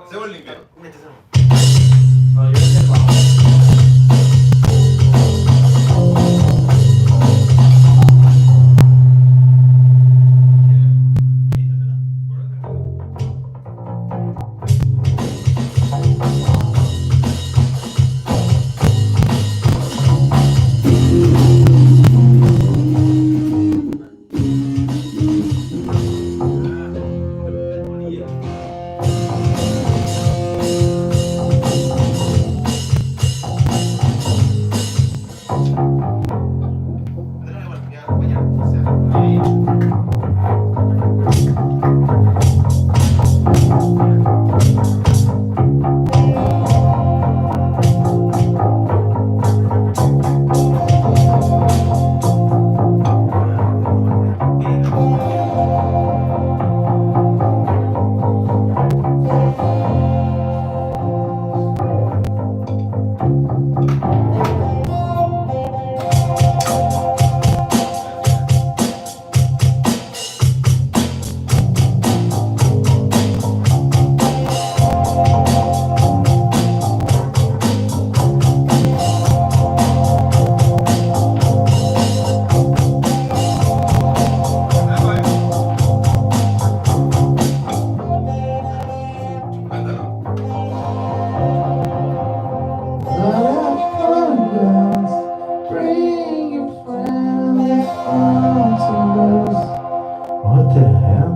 Hacemos el limpio. No, yo hice el bajo. What the hell?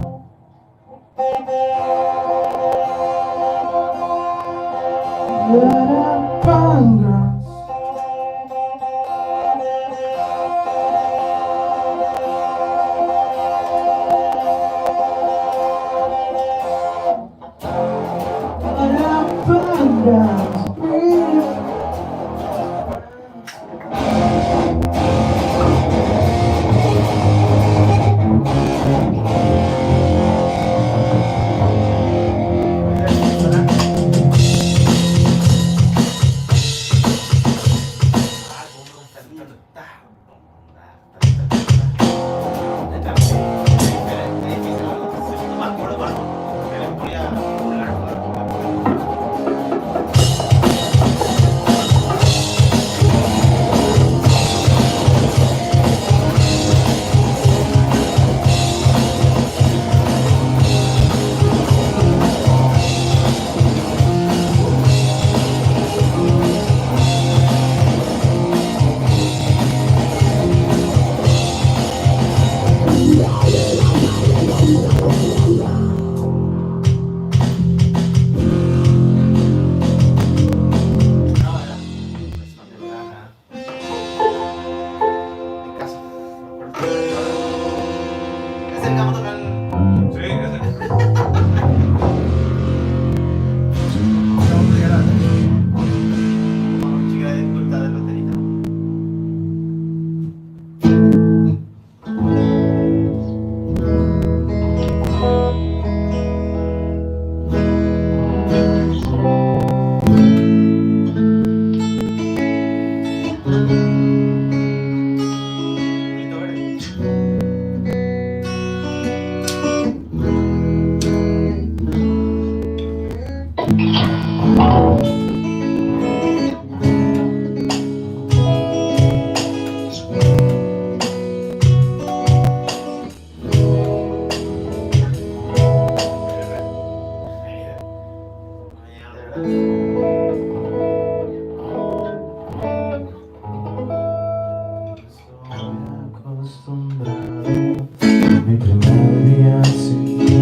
Mi primer día sin ti,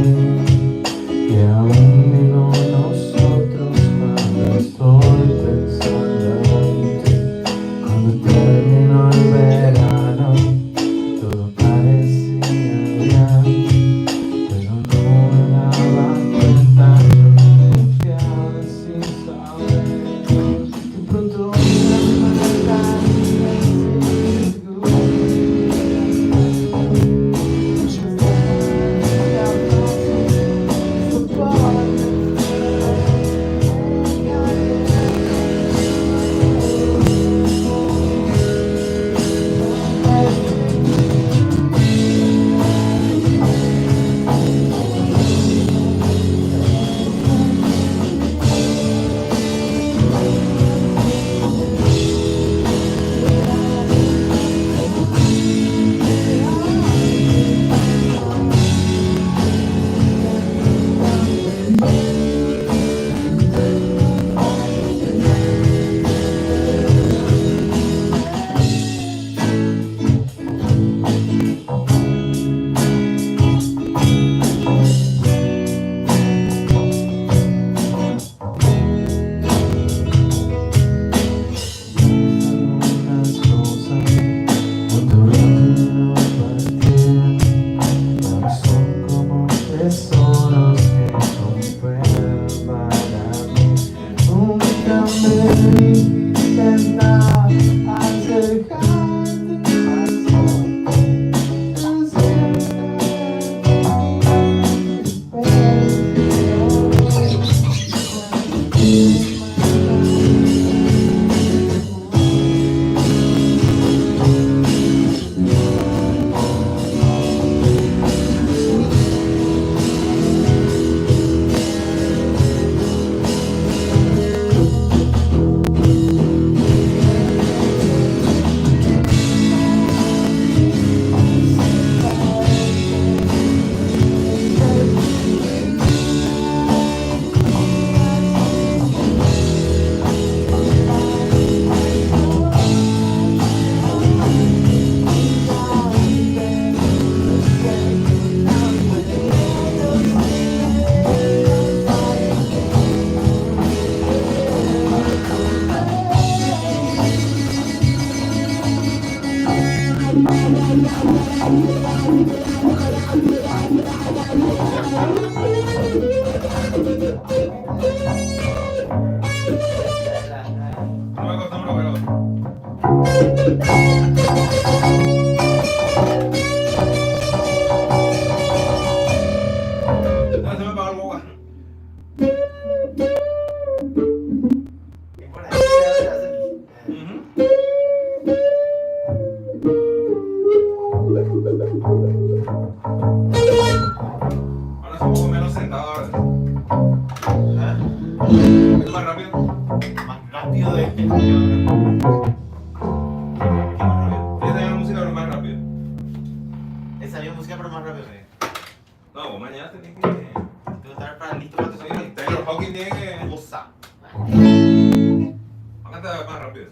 que aún digo nosotros cuando estoy pensando en ti. Cuando terminó el verano, todo parecía bien, pero no me daba cuenta, yo confiaba sin saber. De pronto me No me acostumbro, pero. No, se me apagó el boba. Es por ahí que le hace aquí. Ahora es un poco menos sentado ahora. ¿Ah? Es más rápido. Más rápido de. ¿Qué más rápido? Esa es la música, pero más rápido. Esa misma música, pero más rápido. No, vos mañana tenés que. Tengo que estar para listo para tu Sí, Taylor Hawkins tiene que. cosa. Canta más rápido.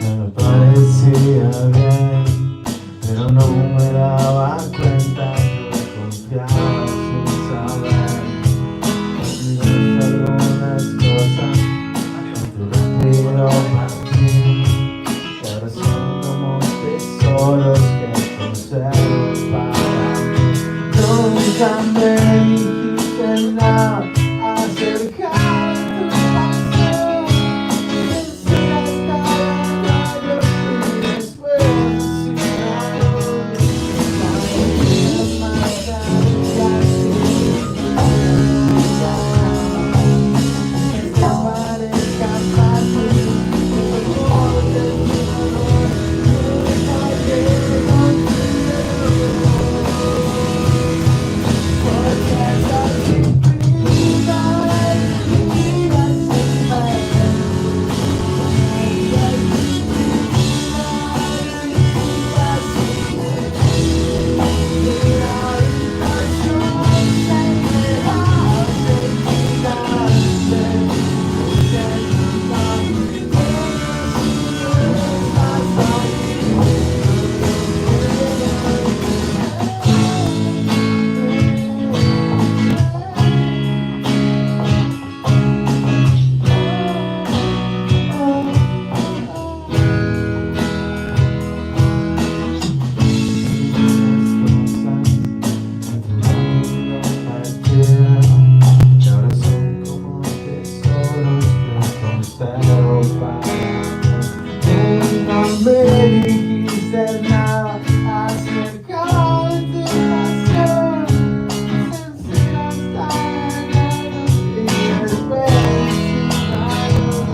Me parecía bien, pero no me daba cuenta. Yo confiaba sin saber. Olvidaste algunas cosas, rápido partir. Y ahora son como tesoros que conservo para mí. Nunca me dijiste nada acerca de tu pasión. Y ahora son como tesoros que conservo para mí. Nunca me dijiste nada acerca de tu pasión. Sencilla hasta enero y después sin mayor.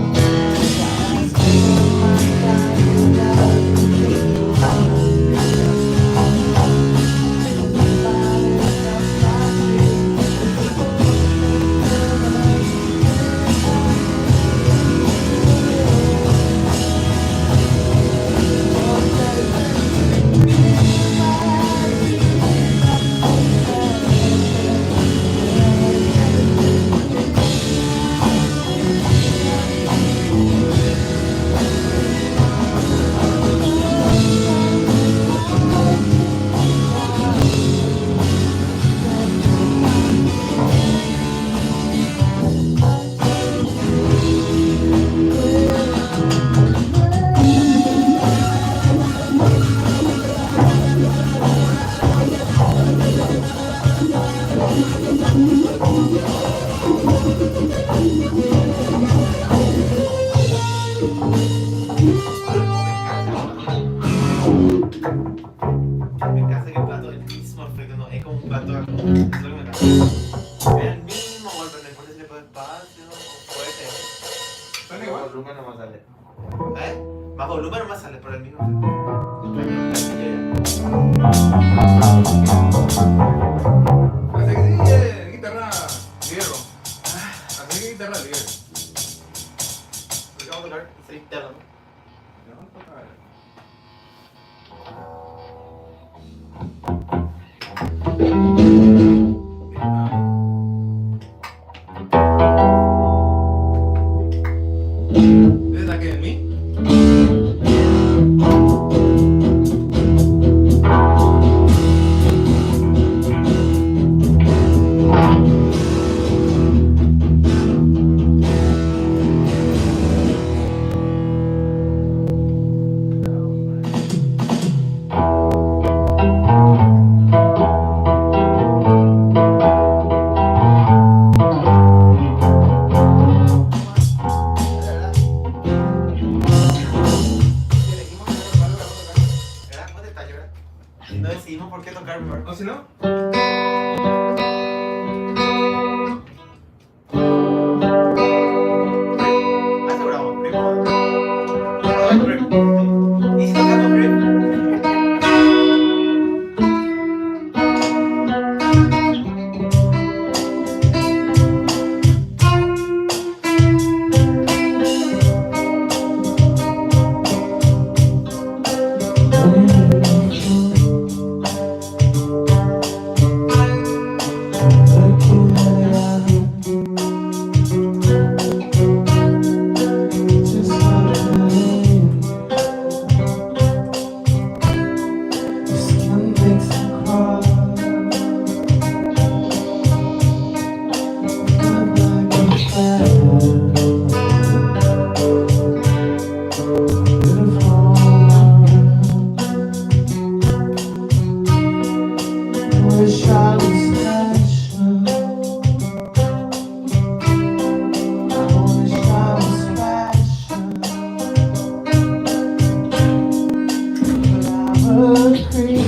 Me encanta que el plato es el mismo efecto, no es como un plato. Eso es lo que me encanta. Es el mismo golpe, no importa si le pones espacio o fuerte. ¿Están Más igual? volumen nomás sale. Más volumen nomás sale por el mismo efecto. Así que sí, guitarra hierro. Así que guitarra hierro. Lo que vamos a tocar es el interno. No, decimos por qué tocar primero. ¿O si no? Aseguramos, primo. ¿Y si tocamos primo? Wish I was special. I wish I was special. But I'm a creep.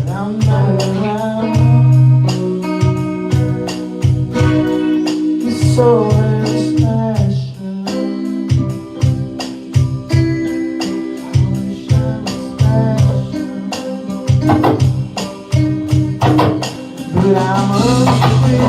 I'm not around. You're so very special. I wish I was special. But I'm a creep.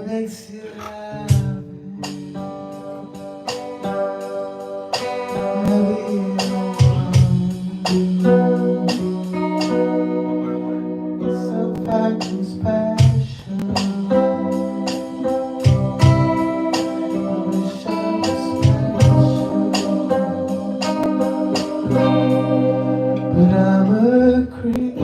Makes you happy. So fucking special. I wish I was special. But I'm a creep.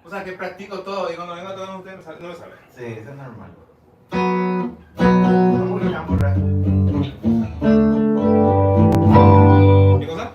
O sea, que practico todo y cuando vengo a todos ustedes no me sale. Sí, eso es normal. Vamos a camporra. ¿Qué cosa?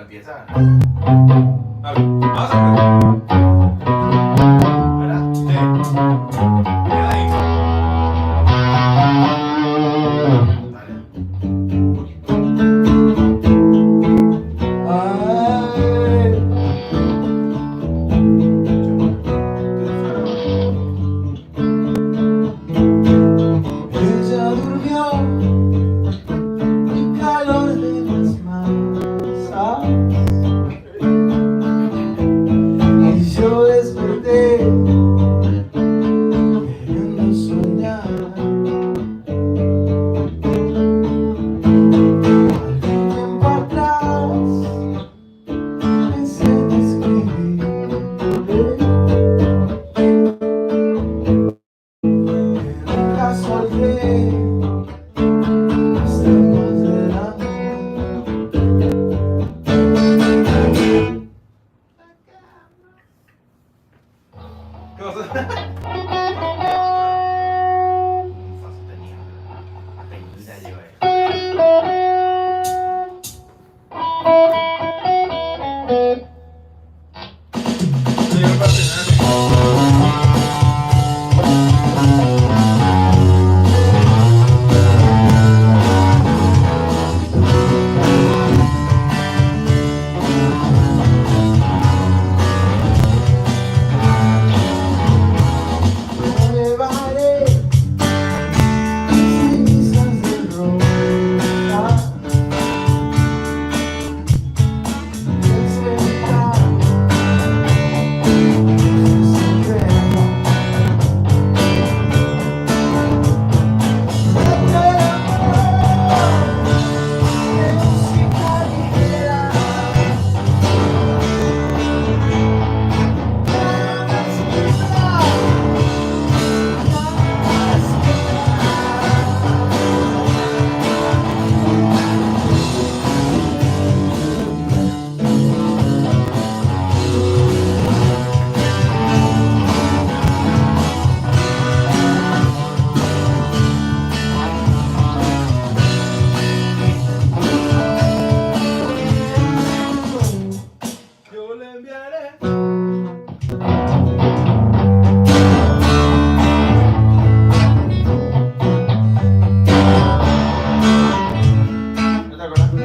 empieza. Dale, vamos a ver. ¿Verdad? Sí. Queda ahí. Dale. Ella durmió, el calor de las masas, y yo desperté queriendo soñar. Algún tiempo atrás pensé en escribirle, pero nunca solté las temas del amor. ¿Qué pasa? Fa sostenido. Peñita lleva ahí. Sí, yo parte, Me llevaré cenizas de rosa del central secreto. De música ligera, nada especial. yo le enviaré. ¿No te acuerdas? Me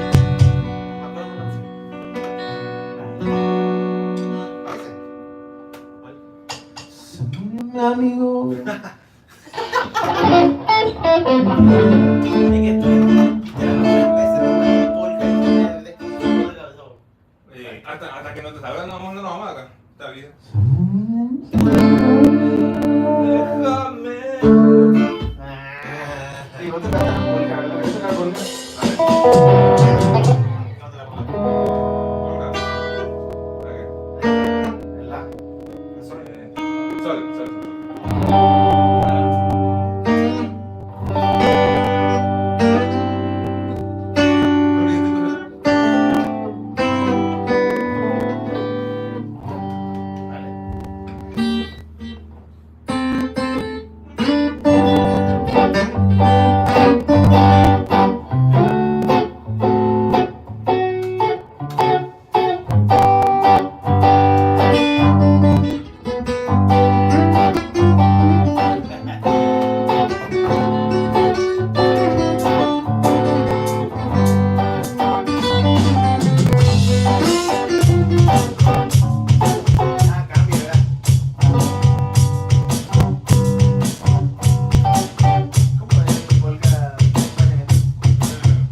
acuerdo de una canción. Ese. ¿Cuál? Se murió mi amigo. Es que tú literalmente se toca el polka y te desconectas de la cabeza. Hasta que no te salga, no nos vamos acá. Está bien. Se murió. Déjame. Sí, vos te pegas la polka, ¿verdad? ¿Esa es la polka? ¿Dónde la polka? Polka. Ok. ¿En la? ¿En sol? Sol, sol. Vale. Ah, cambio, ¿verdad? ¿Cómo es mi polka? Ahí, pero ¿dónde va?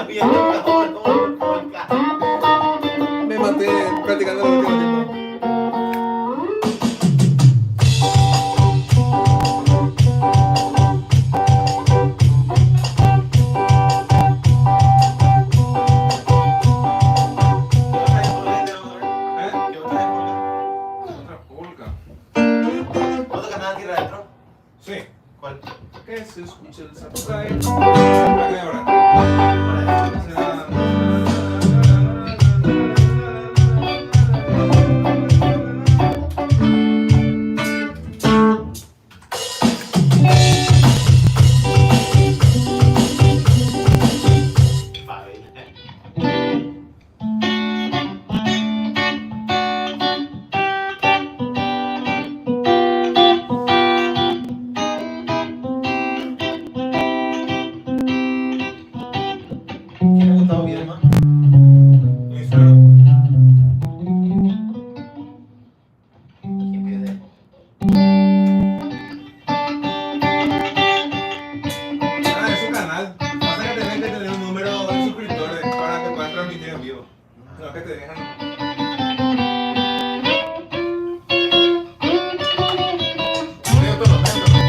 Yo bien enojado, como el carro. Me maté practicando el último tiempo. ¿Eh? Otra polka. ¿Otro canal tierra adentro? Sí. ¿Cuál? Que se escuche el samurai. Aquí ahora. ¿Quién ha contado bien, más? Mi suegro. ¿Quién pide? Ah, es su canal. Pasa que tenés que tener un número de suscriptores para que puedas transmitir en vivo. No, que te dejan. Medio tono, medio tono.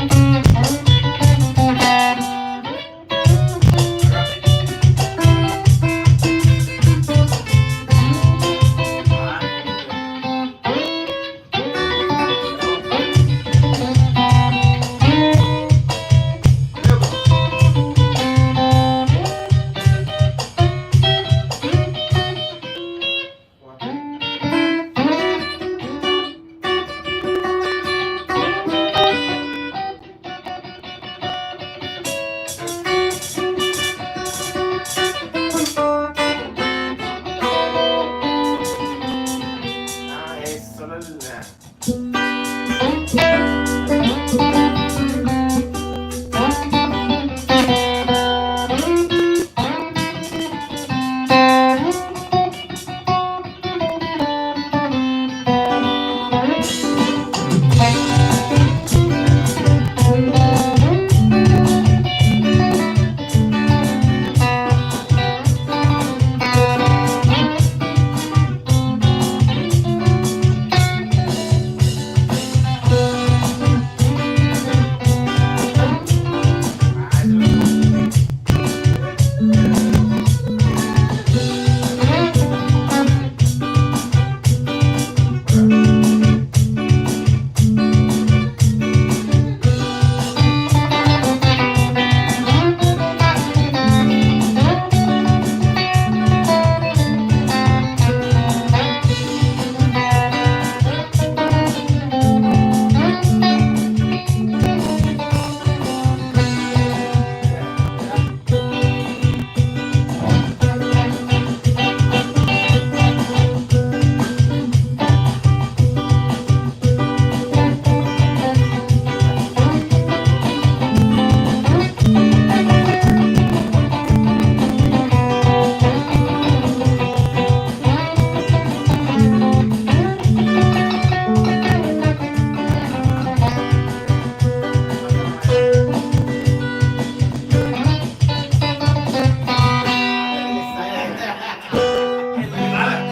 Ah, es solo el.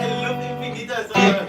El loop infinito de solo.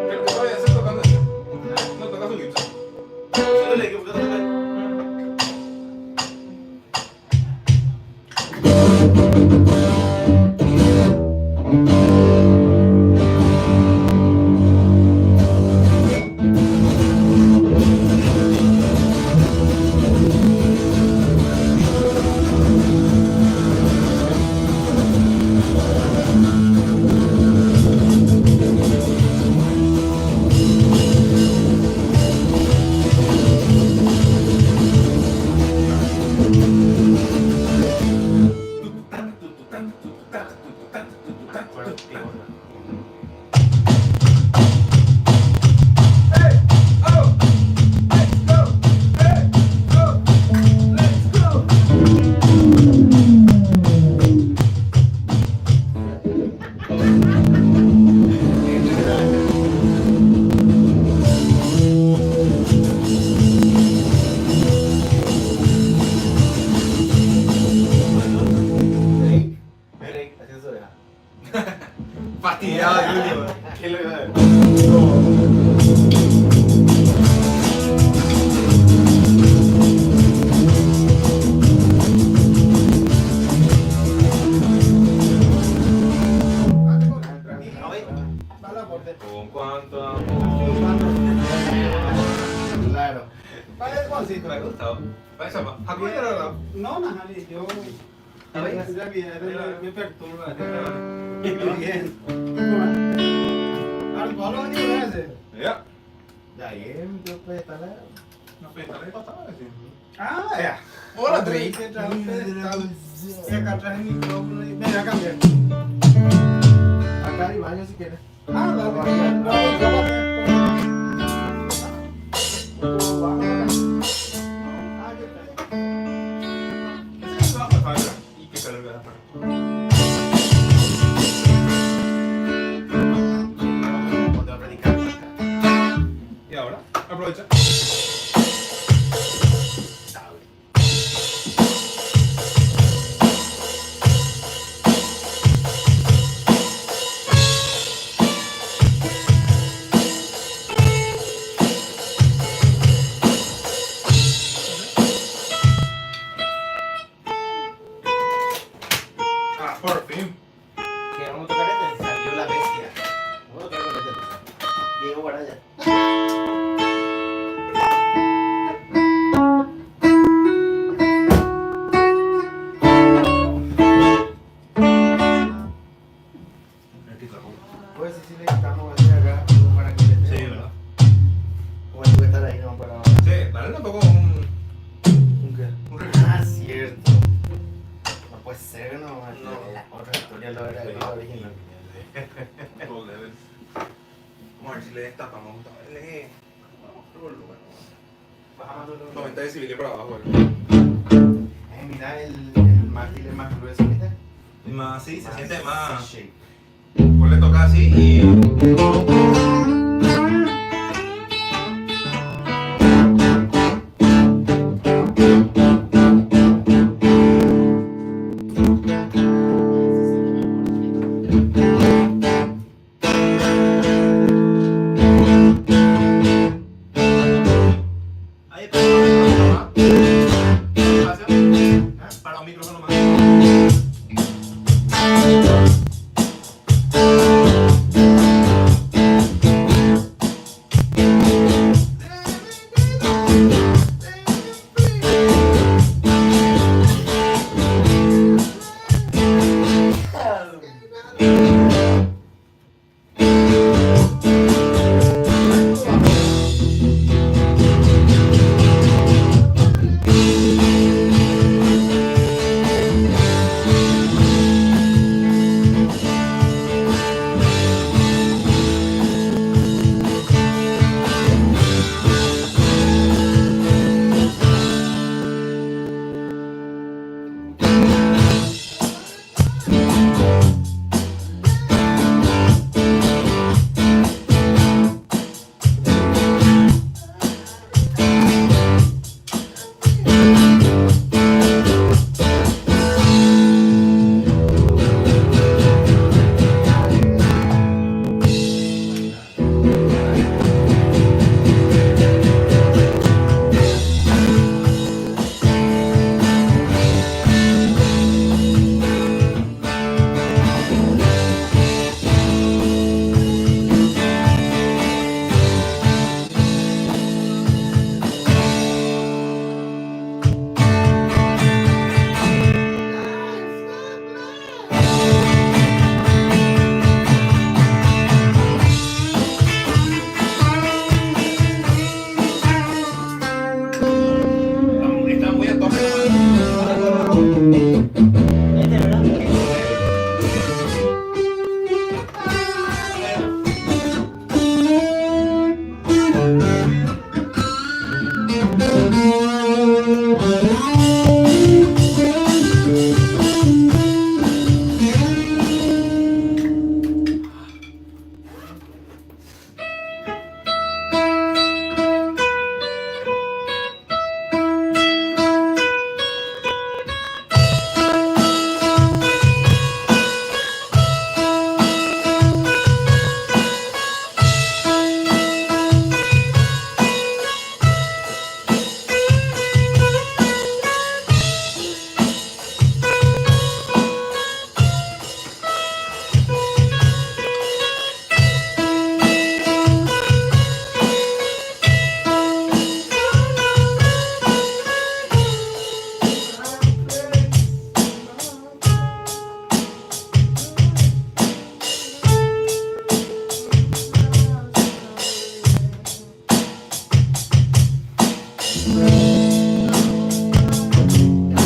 Creo que todavía está tocando esto. No toca su Gibson. Súbele, que busca tocar. Bueno, qué onda. Hey, oh, let's go. Hey, oh, let's go. Drake, haciendo su oreja. Fastidiado, Julio. ¿Quién lo iba a ver? No, ve. Con cuánto amor. Claro. Sí, me ha gustado. Vaya, chapa. ¿Hakuna ya lo No, Najali, yo. A ver. Me perturba. Bien. Ahora, todos los años lo hace. Ya. Ya, bien, yo puedo estar ahí. No pensaba en pasar, sí. Ah, ya. Hola, Drake. Que trae un pedestal. Y acá traje el micrófono y me voy a cambiar. Acá hay baño si quieres. Ah, dale. Ese es la falla. Y que calor que da para. Cuando va a predicar. Y ahora, aprovecha. Ah, por fin. ¿Qué vamos a tocar este? Salió la bestia. Vamos a tocar con este. Diego Baraya. Pues si le quitamos así acá para que le dé. Sí, ¿verdad? O él puede estar ahí no para. Sí, dale un poco un ¿Qué? review. Ah, cierto. No puede ser, no. No. La otra historia lo era la original. Todo level. Vamos a ver si le destapamos. Dale. Bajamos los 90 decibeles por abajo, güey. Mira el mártir es más grueso, ¿viste? Más, sí, se siente más. shape. Pues le toca así y. Ahí está. Espacio. Para un micrófono más.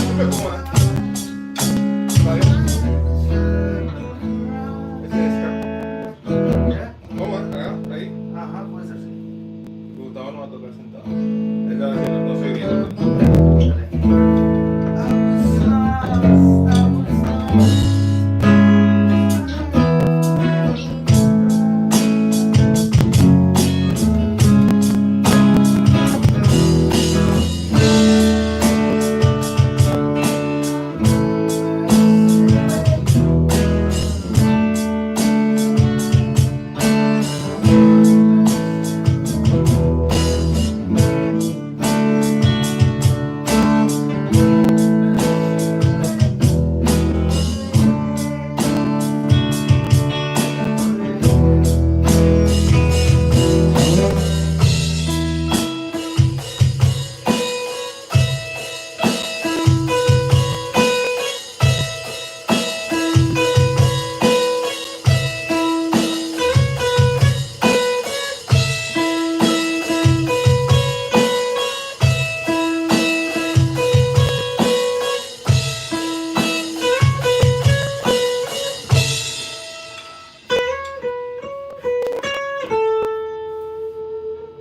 Súper cómoda. ¿Está bien? Ese es Scar. ¿Cómo? Acá, ahí. Ajá, puede ser, sí. Gustavo no va a tocar sentado. Está diciendo, no soy bien.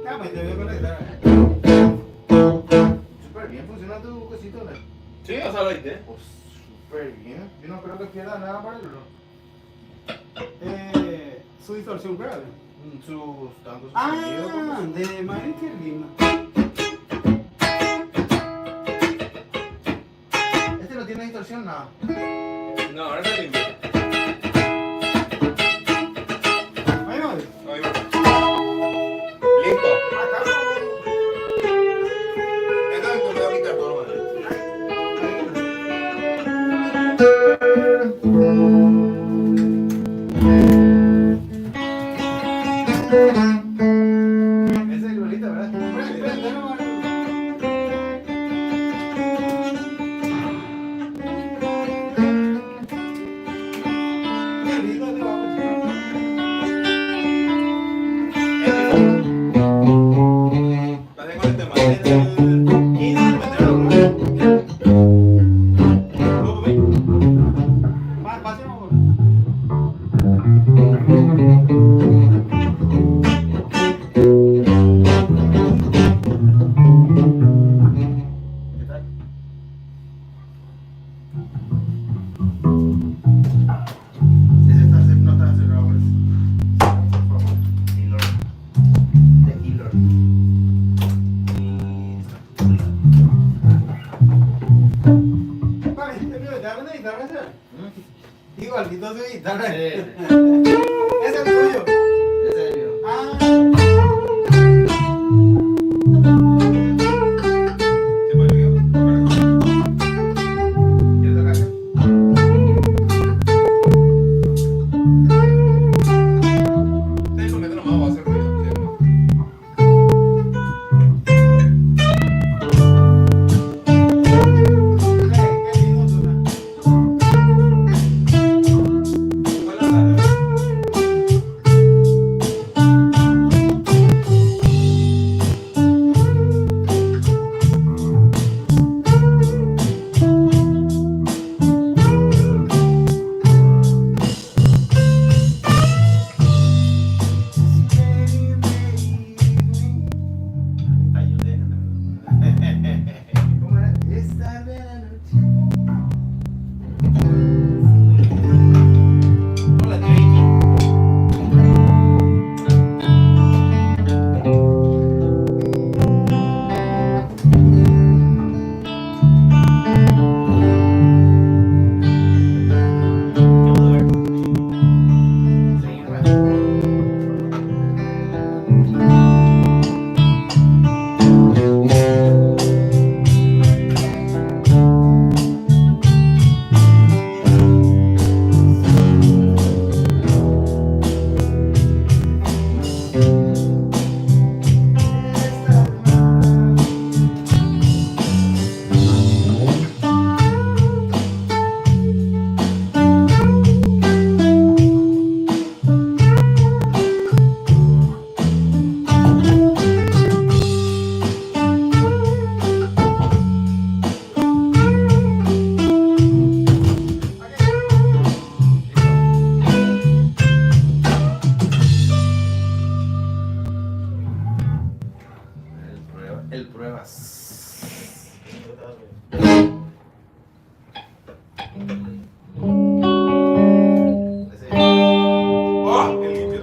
Ya, pues te voy a conectar. Súper bien funciona tu cosito, ¿no? Sí, o sea, lo hice. Pues súper bien. Yo no creo que pierda nada para el reloj. Su distorsión, grave. Tanto su Ah, sonido como su... de madre que lindo. Este no tiene distorsión, nada. No, ahora está limpio. Ahí va. Ahí va. Listo. Acá Acá me voy a quitar todo, madre. Ese es el bolita, ¿verdad? qué lindo te va a Pasé con el tema del 15 de enero. ¿Cómo, papi? pasemos por. ¿Qué tal? Ese no está cerrado, por favor. Hilor. De Hilor. Papi, te pido, ¿te hablan de guitarra, ese? Igualito su guitarra. Sí. Ese es el tuyo. Ese es el mío. Ah. ¿Se puede ir? ¿Quieres tocar? 5 metros más va a hacer ruido. ¿Cierto? Qué lindo suena. Hola, ¿Cómo era? Esta bella noche. Hola, Drake. Seguir, ¡Oh! ¡Qué limpio!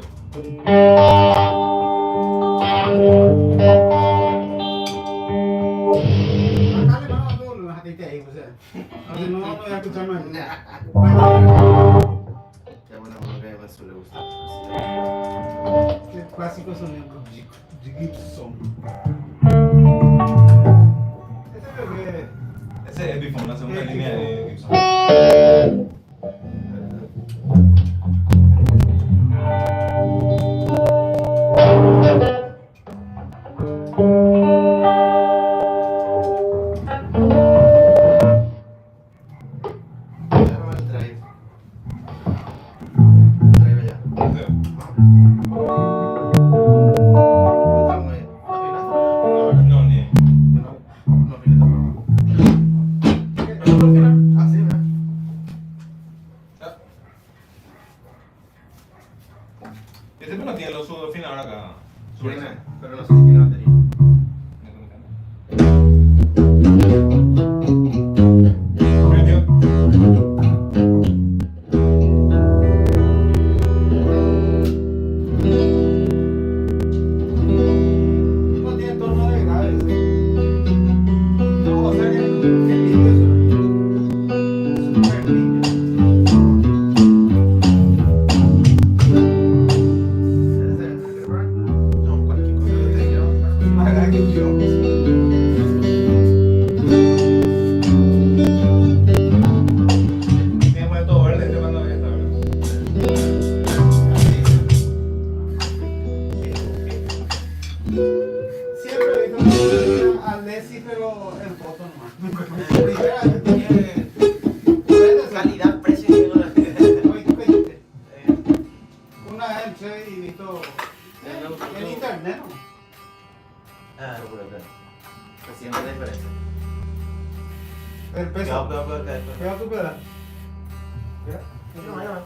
Dale, vamos, tú, no dejaste ahí, o sea. No, no voy a escuchar más. Ya bueno, uno que más le gusta. Qué clásico sonido. Gibson. Ese creo que... Ese es Epiphone, la segunda línea de Gibson. Déjame el drive. Drive allá. No, ni. Este no tiene los sudos fin ahora acá. Pero no sé si tiene batería. ¿Prendió? No tiene tono de grave. No, o sea que limpio eso. Súper limpio. No, cualquier cosa que te diga. Más grave que yo. Tiene que poner todo verde, este mando ya está verde. Siempre he visto a Leslie, pero en foto nomás. Calidad, precio y no la Una vez entré y visto en internet, ¿no? Ah, no puedo ver. Se siente la diferencia. El peso. Cuidado. Cuidado tu pedal. Mira. No, ya va.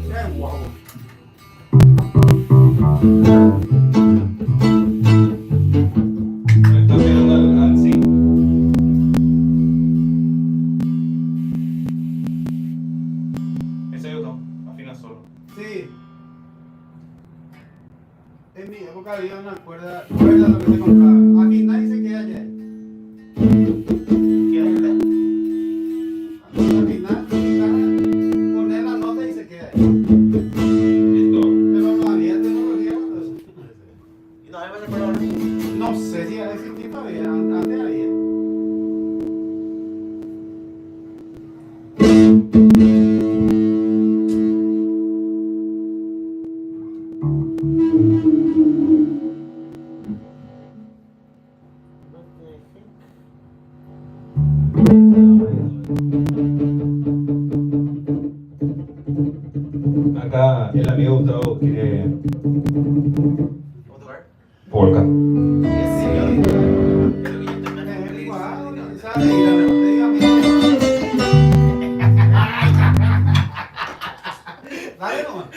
Mira el guau. Me está pegando al zinc. Ese otro, afina solo. Sí. En mi época había una cuerda lo que se compraba. Aquí nadie se queda allá. Al final, poner la nota y se queda ahí. Listo. Pero no había tecnología. Y no, ahí va a ser por ahora. No sé si ha existido todavía. Antes había. Acá el amigo Gustavo quiere ¿Cómo tocar? polka. Sí. Guau, ¿sabes? Dale nomás.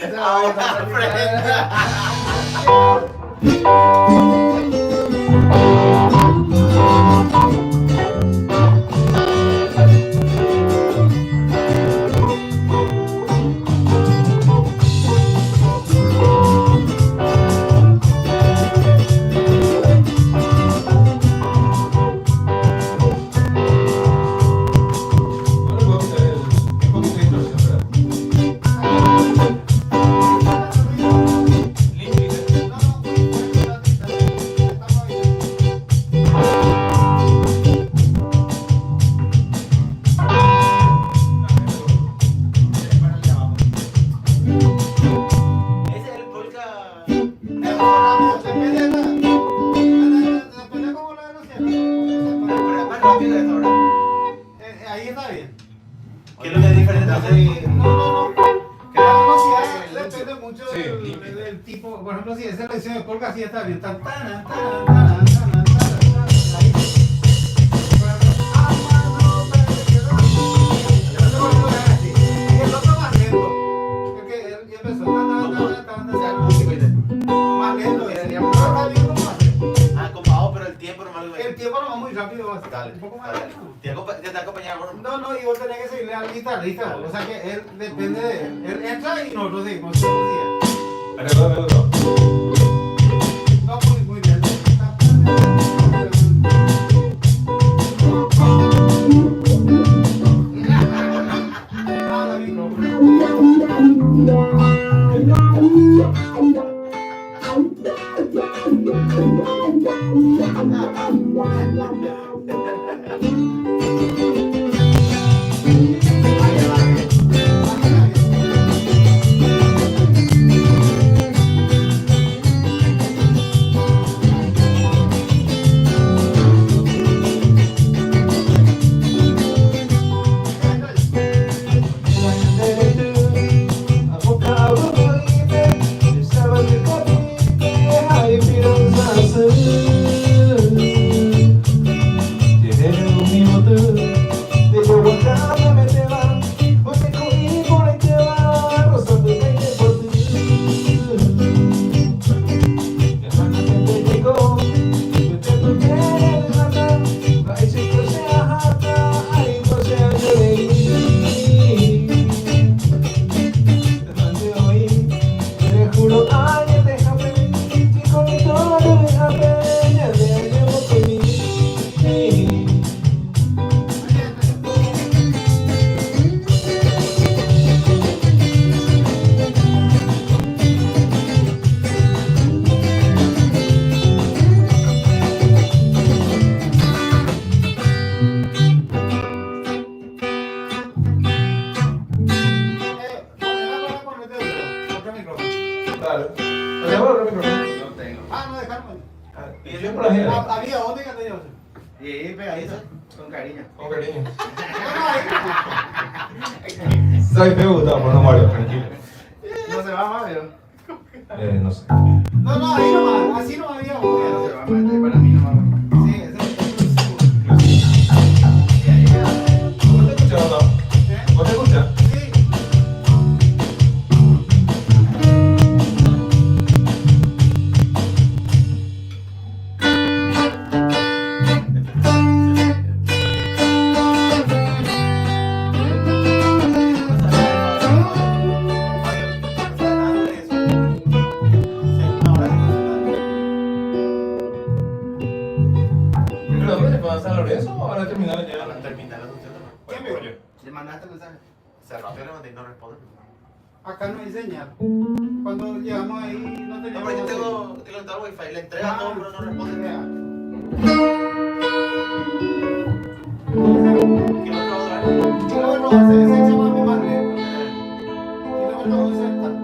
Ahí está bien. ¿Qué es lo que es diferente? No, que la velocidad depende mucho Sí, del, límite. del tipo. Por ejemplo, si esa lección de polka así está bien. Tan, taran, taran, taran, taran, taran, ahí. Por ejemplo, amado, así. Y el otro más lento. Es que él empezó tan, tan, tan, tan, tan, tan, más lento. Y el está bien muy rápido. Dale, Un poco más dale. rápido. Te acompañamos. No, no, y vos tenés que seguirle al guitarrista. O sea que él depende de él. Él entra y nosotros seguimos todos los días. Recuérdame otro. No, muy bien. Ah, la micrófono. Dale. Tenemos otro micrófono. No tengo. Ah, no, dejaron. Y yo por la gente. Había dónde que te llevas. Y pegadito, con cariño. Con cariño. No, ¿Sabes qué me gusta? Por no Mario, tranquilo. No se va más, pero. No sé. no, ahí nomás. Así no había No dónde. se va más, este para mí no va. Sí, ese es ¿Vos te escuchas o no? ¿Vos te escuchas? Sí. ¿Pero dónde le puedo San Lorenzo o ahora terminaron ya? Para terminar la función. ¿Qué me oye? ¿Le mandaste mensaje? Se rápido le mandé y no responde. Acá no hay señal. Cuando llegamos ahí no No, teníamos. pero yo tengo el wifi, le entrega todo, pero no responde. Kilómetro otra vez. Kilómetro 11, ese llama mi madre. Kilómetro 11, ta.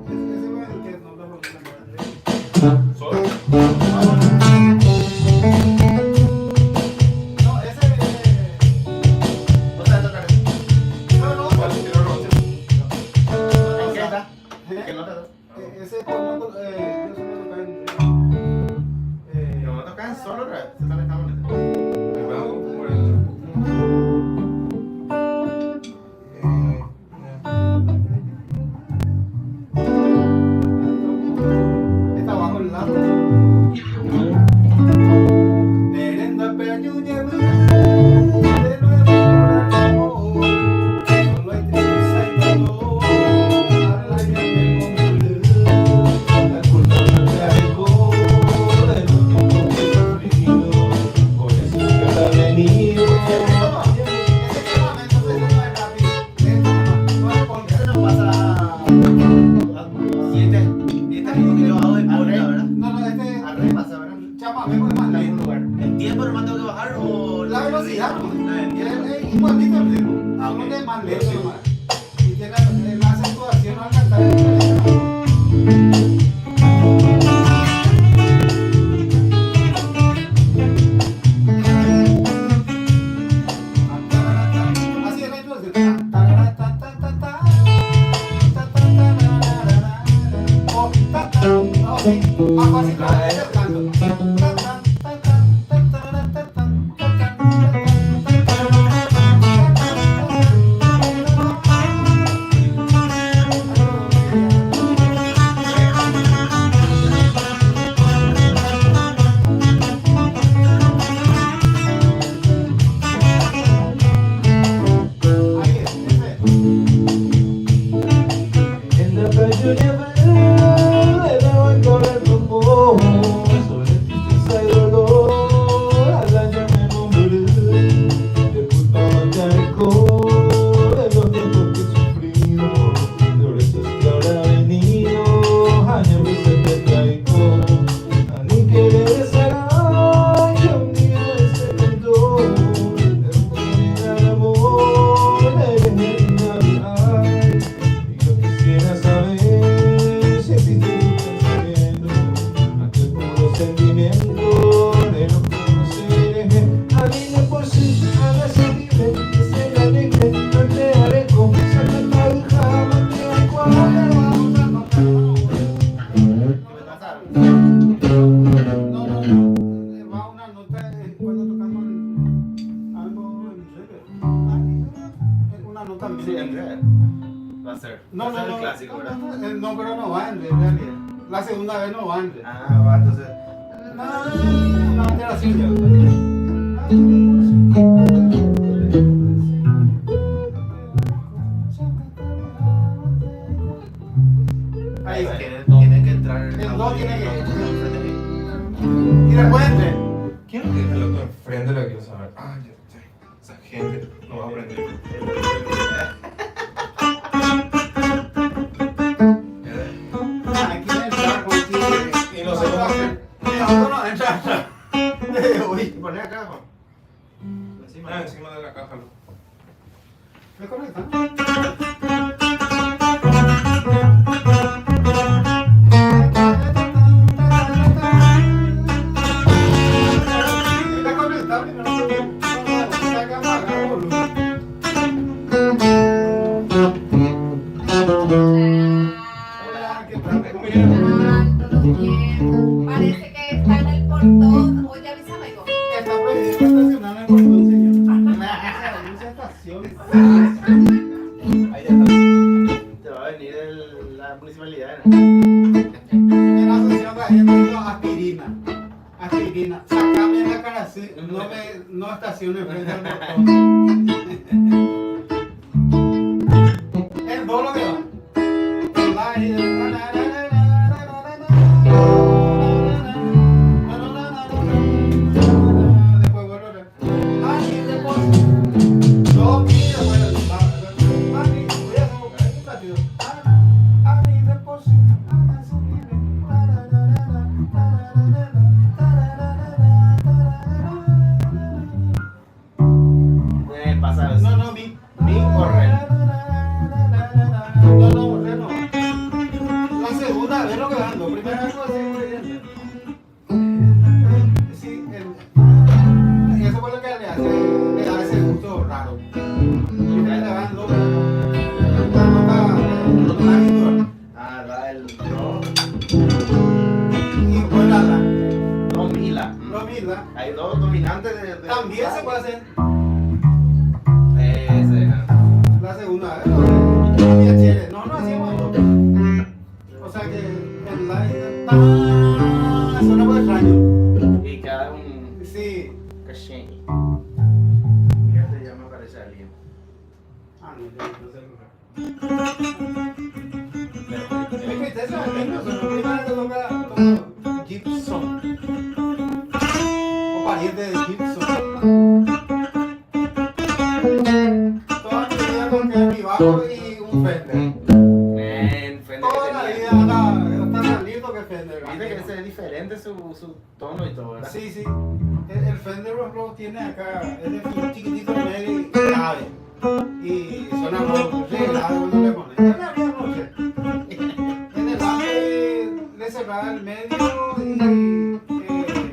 Ese fue el que nos lo propuso. ¿Solo? No, ese. ¿No sabes tocar eso? No, ¿Cuál es el kilómetro? ¿En qué está? ¿Eh? ¿Qué nota? Ese no, yo solo toca en. Pero no tocan solo, ¿verdad? Se están estamos en Me pago como 40. Está bajo el lado. Merenda peñuña, de nuevo por el amor. Solo hay tristeza y dolor. A la llave con la culpa me alejó de los tiempos que he sufrido. Por eso yo la he venido. Ese tema, entonces no es rápido. No es porque Eso no pasa. 7. Y este ritmo que yo hago de polka, ¿verdad? no, este Al rey pasa, ¿verdad? chama, vengo de más En algún lento. lugar. ¿El tiempo nomás tengo que bajar o La velocidad, El es igualito el ritmo, Ah, solo ok. que es más lento nomás. Y tiene la acentuación al cantar es diferente. Así es la introducción. Más fácil el canto. entendimiento de los conoceres. Camine por sí, hágase libre, que se le alegre, no te areco, saca talja, mate al cuadro. Va una nota cuando tocamos algo en reggae. Una nota Sí, en en realidad. Va a ser. No, va a ser no, el clásico, ¿verdad? no, pero no va en realidad. La segunda vez no va en realidad. Ah, va, entonces. No, ya la sigue. Ahí va. Tiene que entrar. El do tiene que- enfrente de mí. Y después entre. ¿Quién es lo que deja el otro enfrente? Lo que quiero saber. Ah, ya sé. Esa gente no va a aprender. Aquí entra contigo. Y no sé cómo hacer. No, entra. Uy, Poné acá, Juan. Encima. Ah, encima de la caja. ¿No? ¿me conecta? Está conectado, pero no saca más volumen. Hola, ¿qué tal? Parece que está en el portón. Oye, avísame. Está prohibido estacionar en el portón, señor. Mucha estación. Ahí ya está. Te va a venir la municipalidad. ¿No? En la asociación de gente dijo aspirina. Aspirina. Sacame la cara así. No estaciones frente al portón. El dolo que va. El baile. Después vuelvo a ver. Ay, después. No, mira, bueno, mami, voy a hacer un partido. A mí después. Pasa No, no, mi o re. No, re no. La segunda, ve lo que dando. Primera vez lo hacemos bien. Sí, y eso fue lo que le da ese gusto raro. Primero le van dos. La nota habitual. Ah, la del do. Y después la. Do mila. Lo mira. Hay dos dominantes de. También se puede hacer Ese. la segunda vez. Bien chévere. No hacíamos dos. O sea que el live suena muy extraño. Y cada un. Sí. Caché. Fíjate, ya me aparece alguien. Ah, no sé. Es que ustedes saben, ¿no? Primero toca Gibson. O pariente de Gibson. Toda mi vida toqué mi bajo y un Fender. Toda la vida está tan lindo que Fender. Viste que ese es diferente su tono y todo, ¿verdad? Sí, sí. El Fender lo tiene acá. Es de chiquitito medio y grave. Y suena muy grave cuando le pones. Es la misma noche. En el base le cerraba el medio y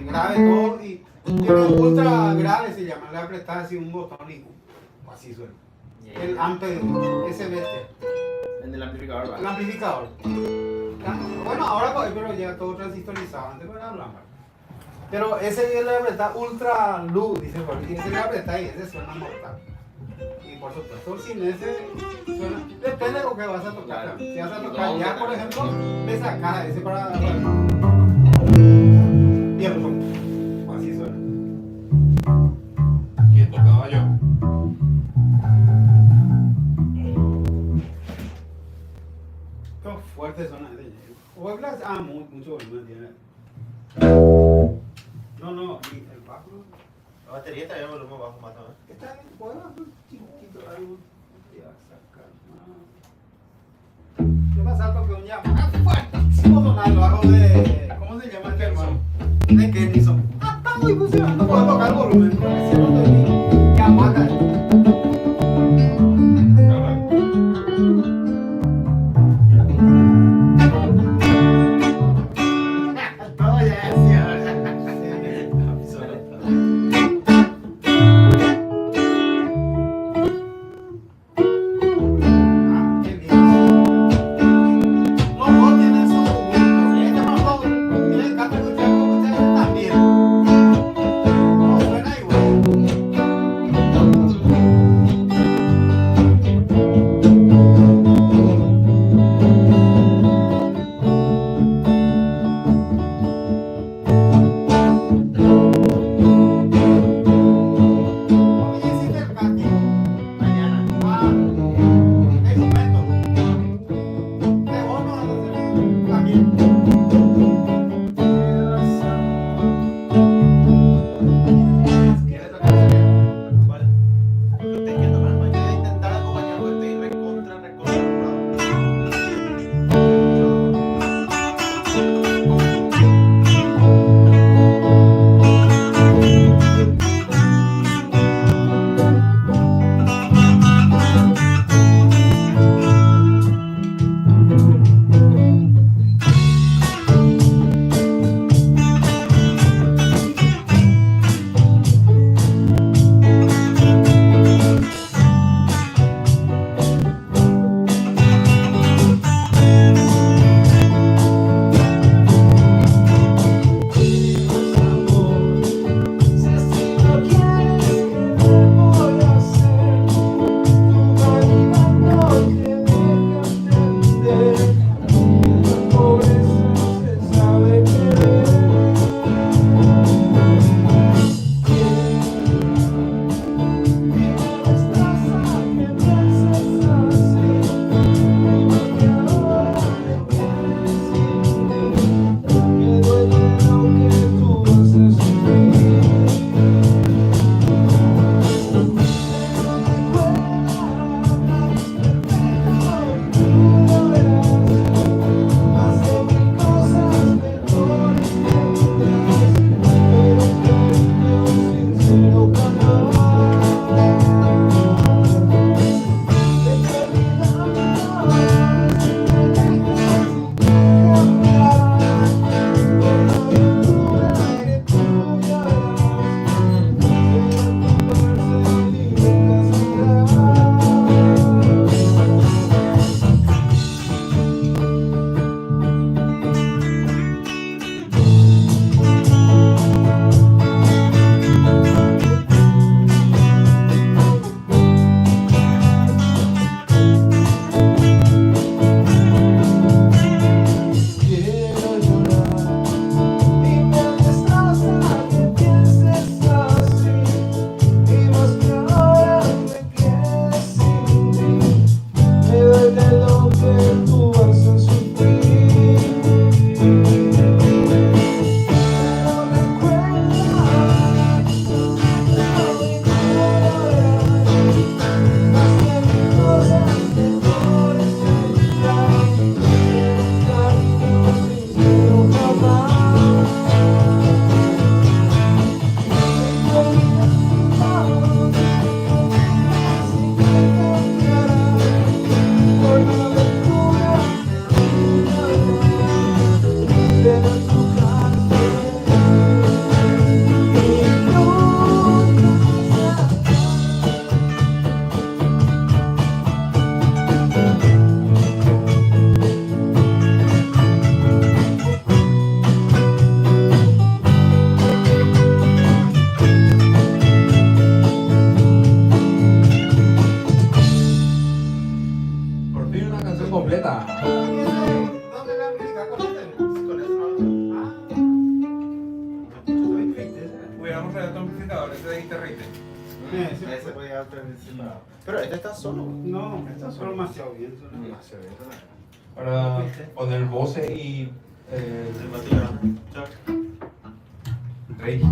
grave todo. Y tiene ultra grave se llama. Le apretas así un botón y así suena. El ampe SBT. El amplificador, El va. amplificador. Bueno, ahora pues, pero ya todo transistorizado. Antes era blanco. Pero ese le aprieta ultra luz, dice Jorge. Y ese le aprieta y ese suena mortal. Y por supuesto, sin ese suena. Depende de lo que vas a tocar. Claro. Si vas a tocar ya, por ejemplo, le sacas ese para. Bien, así suena. ¿Quién tocaba yo? Qué fuerte suena ese. O el glass, mucho volumen tiene. No, y el bajo. La batería está bien, volumen bajo más, ¿no? Está bien, puedo hacer chiquitito algo. Voy a sacar más. Yo me salto que un ya más fuertísimo sonando, algo de. ¿Cómo se llama este hermano? De Kennison. Está muy funcionando, puedo tocar el volumen. Me siento de mi Yamaha. Todo ya es, ¿Quieres tocar esa bien? ¿Cuál? Yo te quiero tocar, man. Yo voy a intentar acompañar porque estoy recontra. Hubiéramos traído otro amplificador, ese de Interrated. Sí, Ese puede ir otro separado. Pero este está solo. no, estas son demasiado bien. Son Demasiado bien, ¿no? Para poner voces y El batería. Chuck. Drake.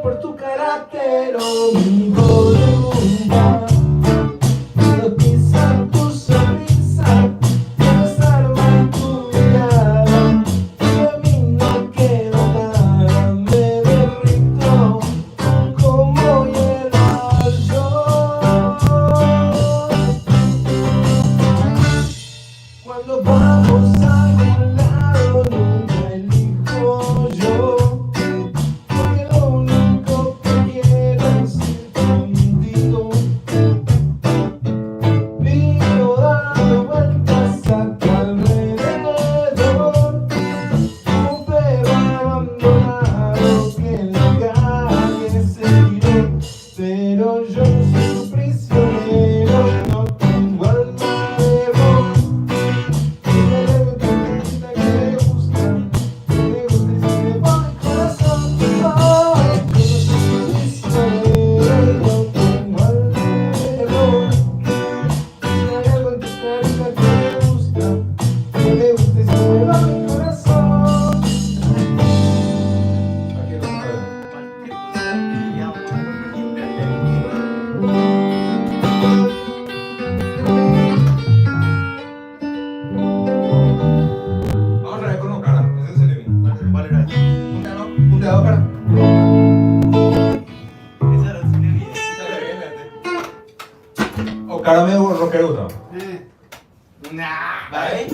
por tu carácter o mi voluntad. Hipnotiza tu sonrisa, desarma tu mirada. De mí no queda nada, me derrito como hielo al sol. Cuando vamos a algún lado nunca elijo yo, porque lo único que quiero es ir contigo. Vivo dando vueltas a tu alrededor, como un perro abandonado que en la calle se tiró. Pero yo no soy un prisionero, no tengo alma de rock. Vamos a ver con cara. Ese es el de mí. ¿Cuál era? Punteado cara. Esa era su bien. O cara medio rockeruda. Nah. ¿Vale?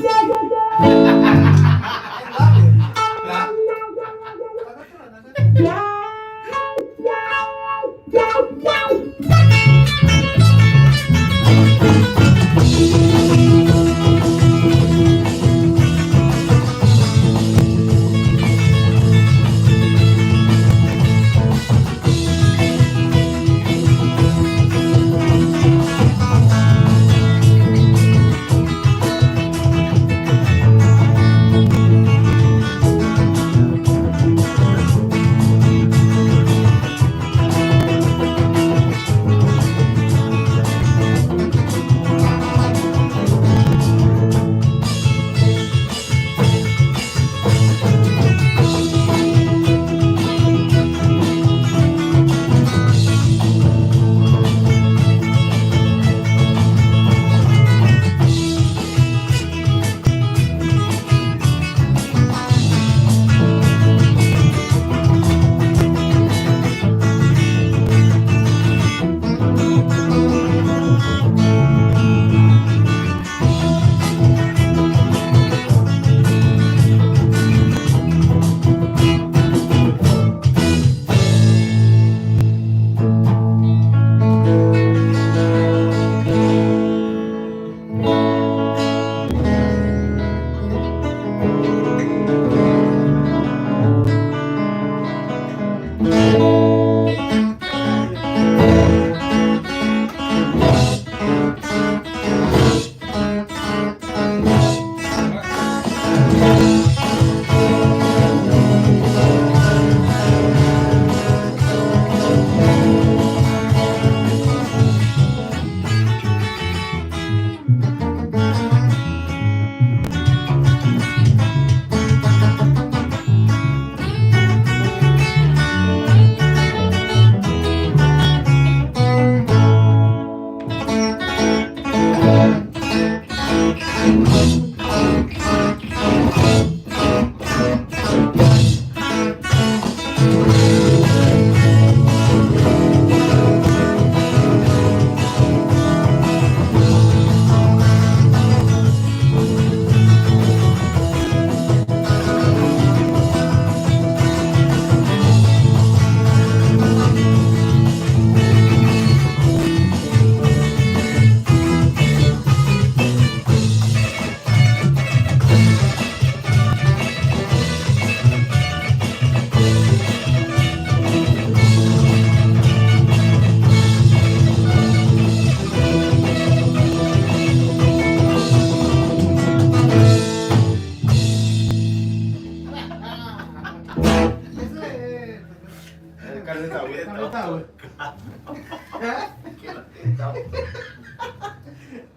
Caleta, güey. Caleta, güey.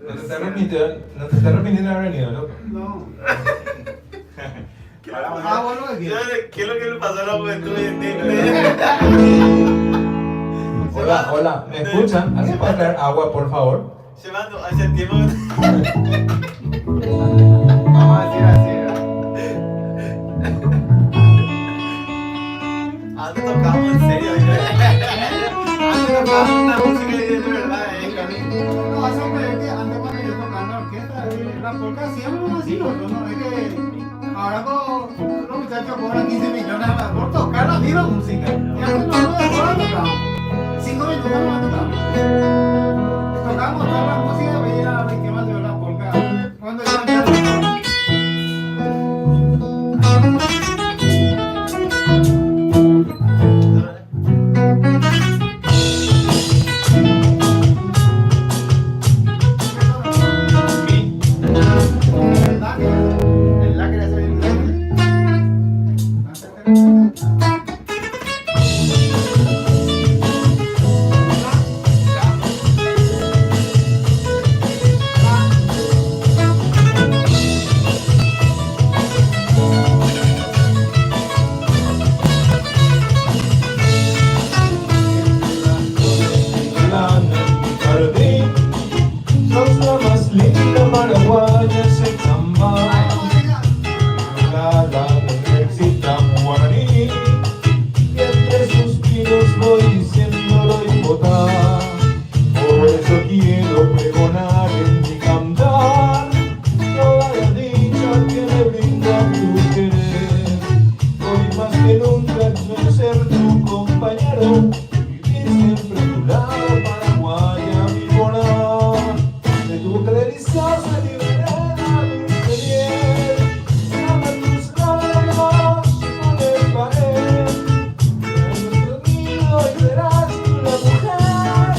No te está arrepintiendo de haber venido, loco. No. ¿Qué le pasó? Ah, bueno, ¿qué? ¿Qué es lo que le pasó a la juventud de Hola, hola, ¿me escuchan? ¿Alguien puede traer agua, por favor? Llevando hace tiempo. Vamos a decir así, ¿verdad? Antes tocábamos en serio. Antes tocaba una música de verdad, No, eso es que antes cuando yo tocaba en la orquesta, la polka hacíamos así, no, es que ahora los muchachos cobran 15 millones por tocar la misma música. Y antes no tocábamos. 5 minutos no tocábamos. Tocábamos toda la música, veía a ver qué más dio la polka. Cuando yo sos la más linda paraguaya, se camba. La excita guaraní. Y entre suspiros voy diciéndolo y votar. Por eso quiero pregonar en mi cantar toda la dicha que me brinda tu querer. Hoy más que nunca quiero ser tu compañero, vivir siempre a tu lado, paraguaya, mi mona. De tu deliciosa libertad, dulce miel, llama tus labios con el pared. En nuestro nido y serás tú la mujer,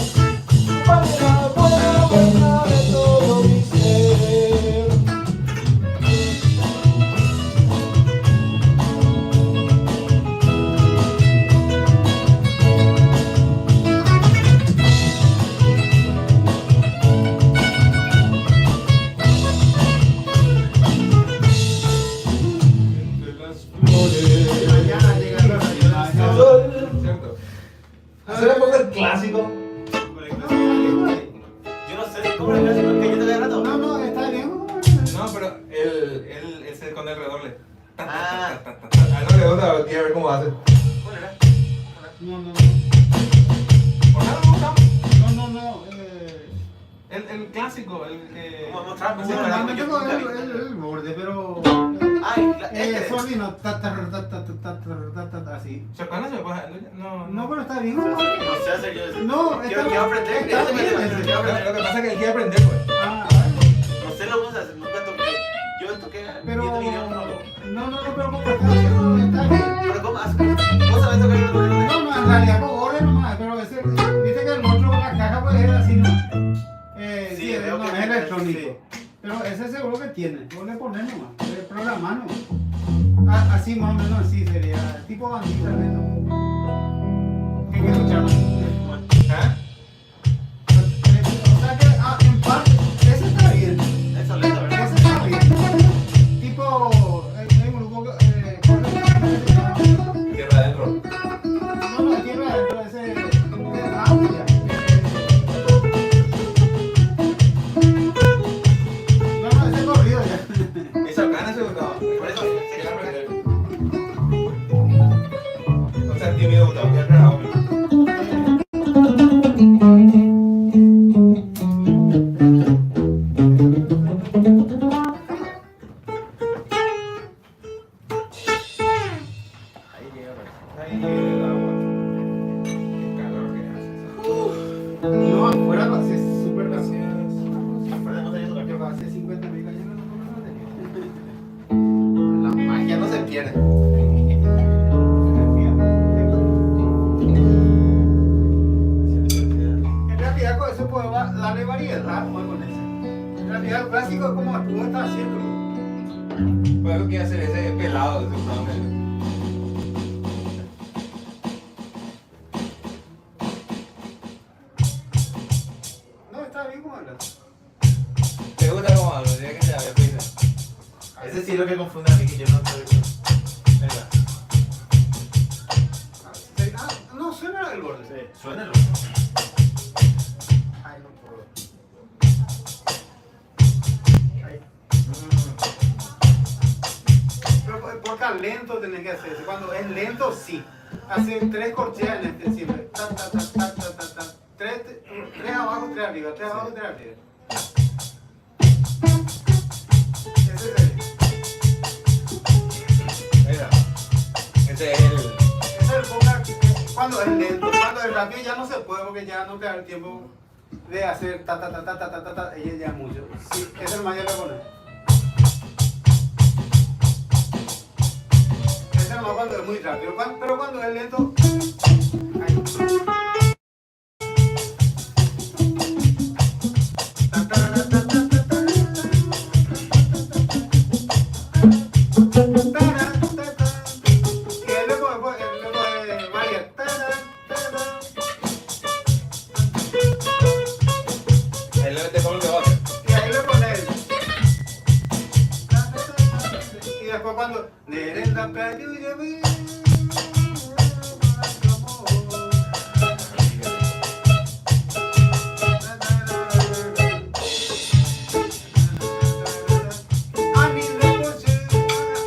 compañera buena de todo mi ser. Entre las flores, mañana llegan los el sol. ¿Cierto? Hacer un poco el clásico. Yo no sé cómo es el que yo te había rato. No, está bien. No, pero él es con el redoble. Ah. Al no redoble, quiero ver cómo hace. ¿Cuál era? No. Por nada me gusta. No. El clásico, el que. Vamos a mostrar, pues, Bueno, sí, realmente yo tengo nunca vi. el borde, pero. Ay, Sonido, así. ¿Chocana se puede? No. No, pero está bien. No sé hacer yo eso. No, Quiero aprender. está bien. Quiero Lo aprender. que pasa es que él quiere aprender, pues. Ah, vale. No sé lo que hacer, nunca toqué. Yo toqué Pero. viendo videos, no. No, pero como está haciendo, está bien. Pero ¿cómo haces? ¿Vos sabés tocar el borde? No, en realidad con orden nomás, pero ese, viste que el otro, la caja pues es así, ¿no? Sí, veo no que es tiene, electrónico. Pero ese seguro que tiene, vos le pones nomás, programar nomás. Así más o menos así sería, tipo bandita, ¿no? ¿Qué quiero escuchar? ¿Ah? O sea que, en parte, ese está bien. Eso lento, ¿verdad? Ese está bien. Tipo, hay un grupo, Tierra adentro. no, tierra adentro, ese, ya. No, ese corrido ya. Y Chocana se gustaba. Por eso, se quiere aprender. O sea, tímido gustaba, que es raro. ahí llega, Ahí viene el agua. Qué calor que hace. No, afuera pasé súper gracioso. Afuera no sabía tocar. Yo pasé 50.000 años no La magia no se pierde. En realidad con eso puedo darle variedad pues, con eso. En realidad el clásico es como tú estás haciendo. Pues algo que hacer ese pelado de su nombre. No, está bien como hablas. ¿Te gusta cómo hablo? Diría que ya había pisa. Ese sí es lo que confunde a mí, que yo no estoy. Venga. No, suena el borde. Suénalo. Ay, no puedo. Ay. Pero por tan lento tenés que hacer. Cuando es lento, sí. Hace 3 corcheas en este siempre. Ta, ta, ta, ta, ta, ta, ta. 3 abajo, 3 arriba. 3 abajo, 3 arriba. Ese es el. Mira, ese es el. Ese es el poca cuando es lento. Cuando es rápido ya no se puede porque ya no te da el tiempo de hacer ta ta ta ta ta ta ta, ta. Ella ya es mucho. Sí, ese es el mayor de poner. Ese es más cuando es muy rápido. Pero cuando es lento. Ahí. Ta, ta, ta, ta, ta, ta, ta. Él le mete con lo que va a hacer. Y ahí le pones. Y después cuando. Nerenda playuya vi. A mí me puse.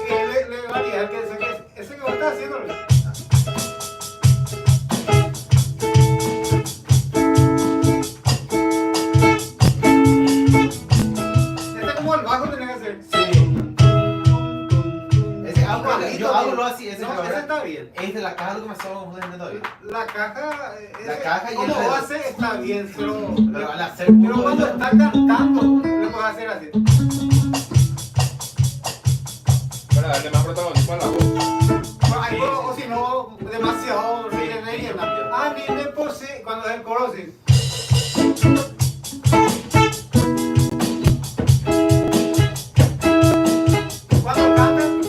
Y le varía que ese que vos estás haciendo. Como el bajo tenés que hacer. Ese yo hago así, ese No, ese está bien. Es de la caja lo que me estaba confundiendo todavía. La caja. La caja y como el base está bien, pero al hacer cuando está cantando, le puedes hacer así. Para darle más protagonismo a la voz. O si no, demasiado rellena. A mí me posee, cuando es el coro, sí. Cuando cantan,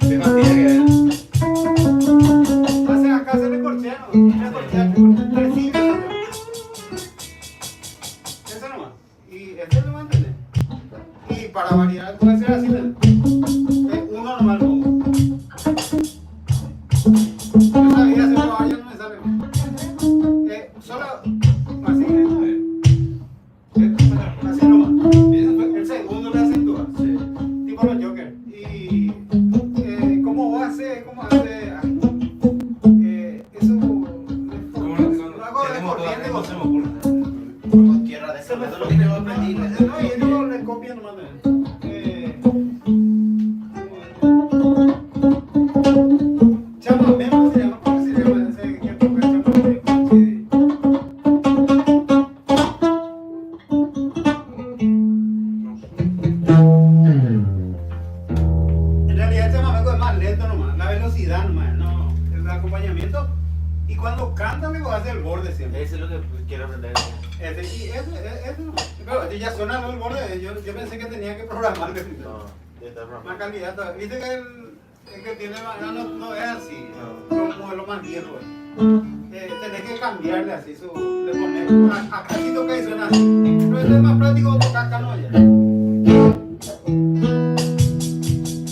Se mantiene que él. acá se le corchea, ¿no? Le corchea, recibe. Eso nomás. Y este lo mantiene. Y para variar, puede ser así. Uno nomás lo. Yo sabía hacerlo, ahora ya no me sale. Solo así. Así nomás. El segundo le acentúa. Tipo los Joker. Y ¿cómo hace? ¿Cómo hace? Eso. Lo hago de corriente. No se me ocurre. Con tierra de ese Se me método que yo aprendí. No, y yo le copio nomás. Chamamé, ¿cómo se llama? ¿Cómo se llama ese que toca chamamé? En realidad el chamamé es más lento nomás, la velocidad nomás, no, el acompañamiento. Y cuando canta le voy a hacer el borde siempre. Ese es lo que quiero aprender. Ese no. Pero este ya suena el borde, yo pensé que tenía que programar. No, de esta Más broma. calidad todavía. Viste que el que tiene no es así, es un modelo más viejo. Tenés que cambiarle así, le pones acá sí toca y suena así. Pero este es más práctico tocar acá no ya.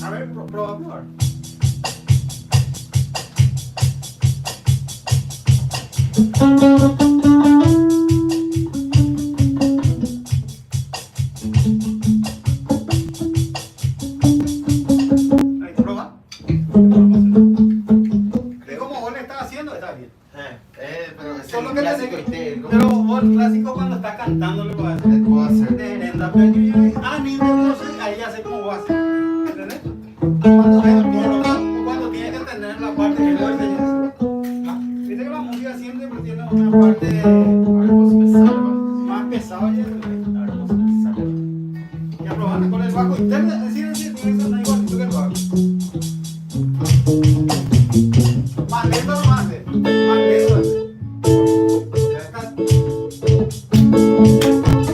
A ver, probar. Ahí, proba. Y como vos le estás haciendo, está bien. Pero ese es Solo el que clásico tenés que. este. Pero vos el clásico cuando estás cantando le puedes hacer. ¿Cómo hacer? Nerenda playuya, a mí me puse, ahí ya sé cómo voy a hacer. ¿Entendés? Cuando es el coro, cuando tiene que tener la parte que fuerte y eso. Viste que la música siempre tiene una parte A ver, vos me salva. más pesada y eso. A ver, vos me salva. Ya probaste con el bajo interno, sí, eso no es igualito que el bajo. Más lento no más hace, más lento hace.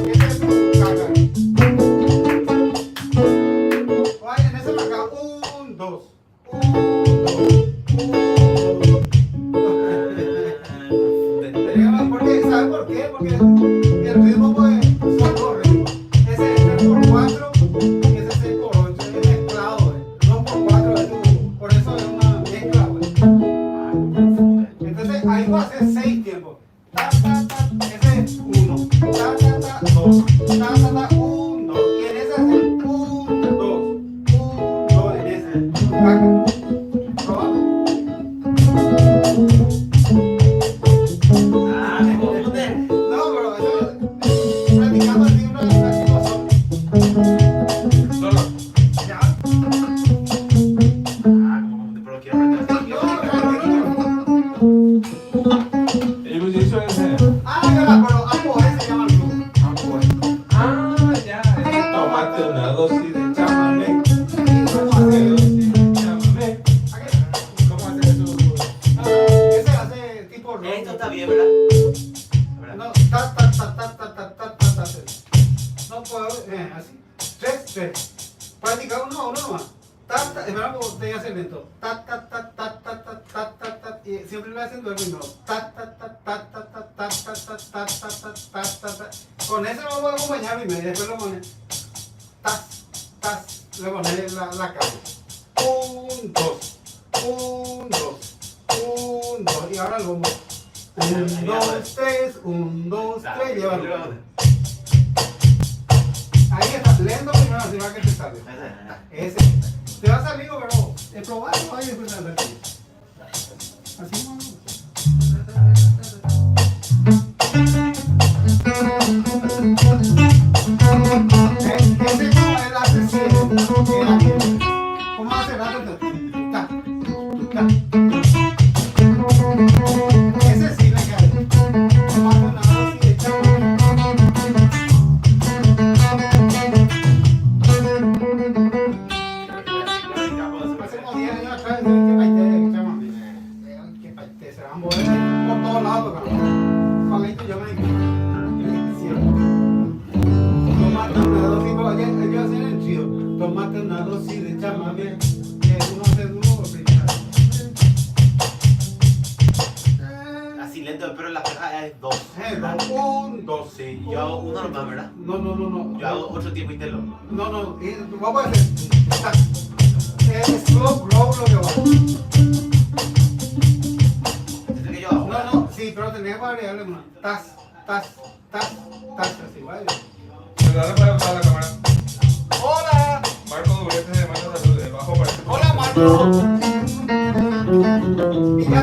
Este es tu caca. Oye, en ese acá, 1, 2. 1, 2. Porque, ¿sabes por qué? Porque el ritmo pues, son dos ritmos. Ese es el por 4 y ese es el por 8. Es mezclado, 2 por 4 es por eso es una mezcla, güey. Entonces ahí va a ser 6 tiempos. ta, ta, ta, ese es 1, ta, ta, ta, 2, ta, ta, ta, 1, 2, y en ese hace 1, 2, 1, 2, en ese, taca, probando. Ah, me confunde. No, pero eso, practicando así una situación. Solo. Ya. Ah, como confunde, pero quiero aprender así. Y pues hizo ese. Ah, ya, pero APOE se llama el club. Ah, ya. Tómate una dosis de chamamé. Tómate dosis de chamamé. ¿Cómo hace eso? Ese hace tipo rock. Esto está bien, ¿verdad? No, ta, ta, ta, ta, ta, ta, ta, ta, ta. No puedo, así. 3, 3. Practica uno nomás. Ta, ta, espera, te hace lento. Ta, ta, ta, ta, ta, ta, ta, ta, ta. Y siempre lo hacen el ritmo. Ta, ta, ta, ta, ta, ta, ta, ta, ta, ta, ta, ta, ta, ta. Con ese no lo voy a acompañar y después lo pone. Tas, tas. Le pone la calle. 1, 2. 1, 2. 1, 2. Y ahora el bombo. 1, 2, 3. 1, 2, 3. Llévalo. Ahí está, lento primero, así va que te sale. Ese. Te va a salir, pero de probarlo ahí después de la así no. Ese como él hace siempre. ¿Cómo hace la ta, ta. Ese sí le cae. No mata nada así de chavo. Hace como 10 años atrás, que paite, se van a mover por todos lados, pero Pablito yo me dije, cierto. Tómate una dosis, pero ellos hacen el chido. Tómate una dosis de chamamé, que uno hace duro primero. Así lento, pero la caja es 2. 1, 2. Sí, yo hago uno nomás, ¿verdad? No. Yo hago 8 tiempos y te lo. No, vamos a hacer. Es slow grow lo que va. Es el que yo hago. No, sí, pero tenés que variarle una. Tas, así, vaya. Pues dale para usar la cámara. ¡Hola! Marco Dubrete de Marco Salud. El bajo parece. ¡Hola, Marco! Y ya.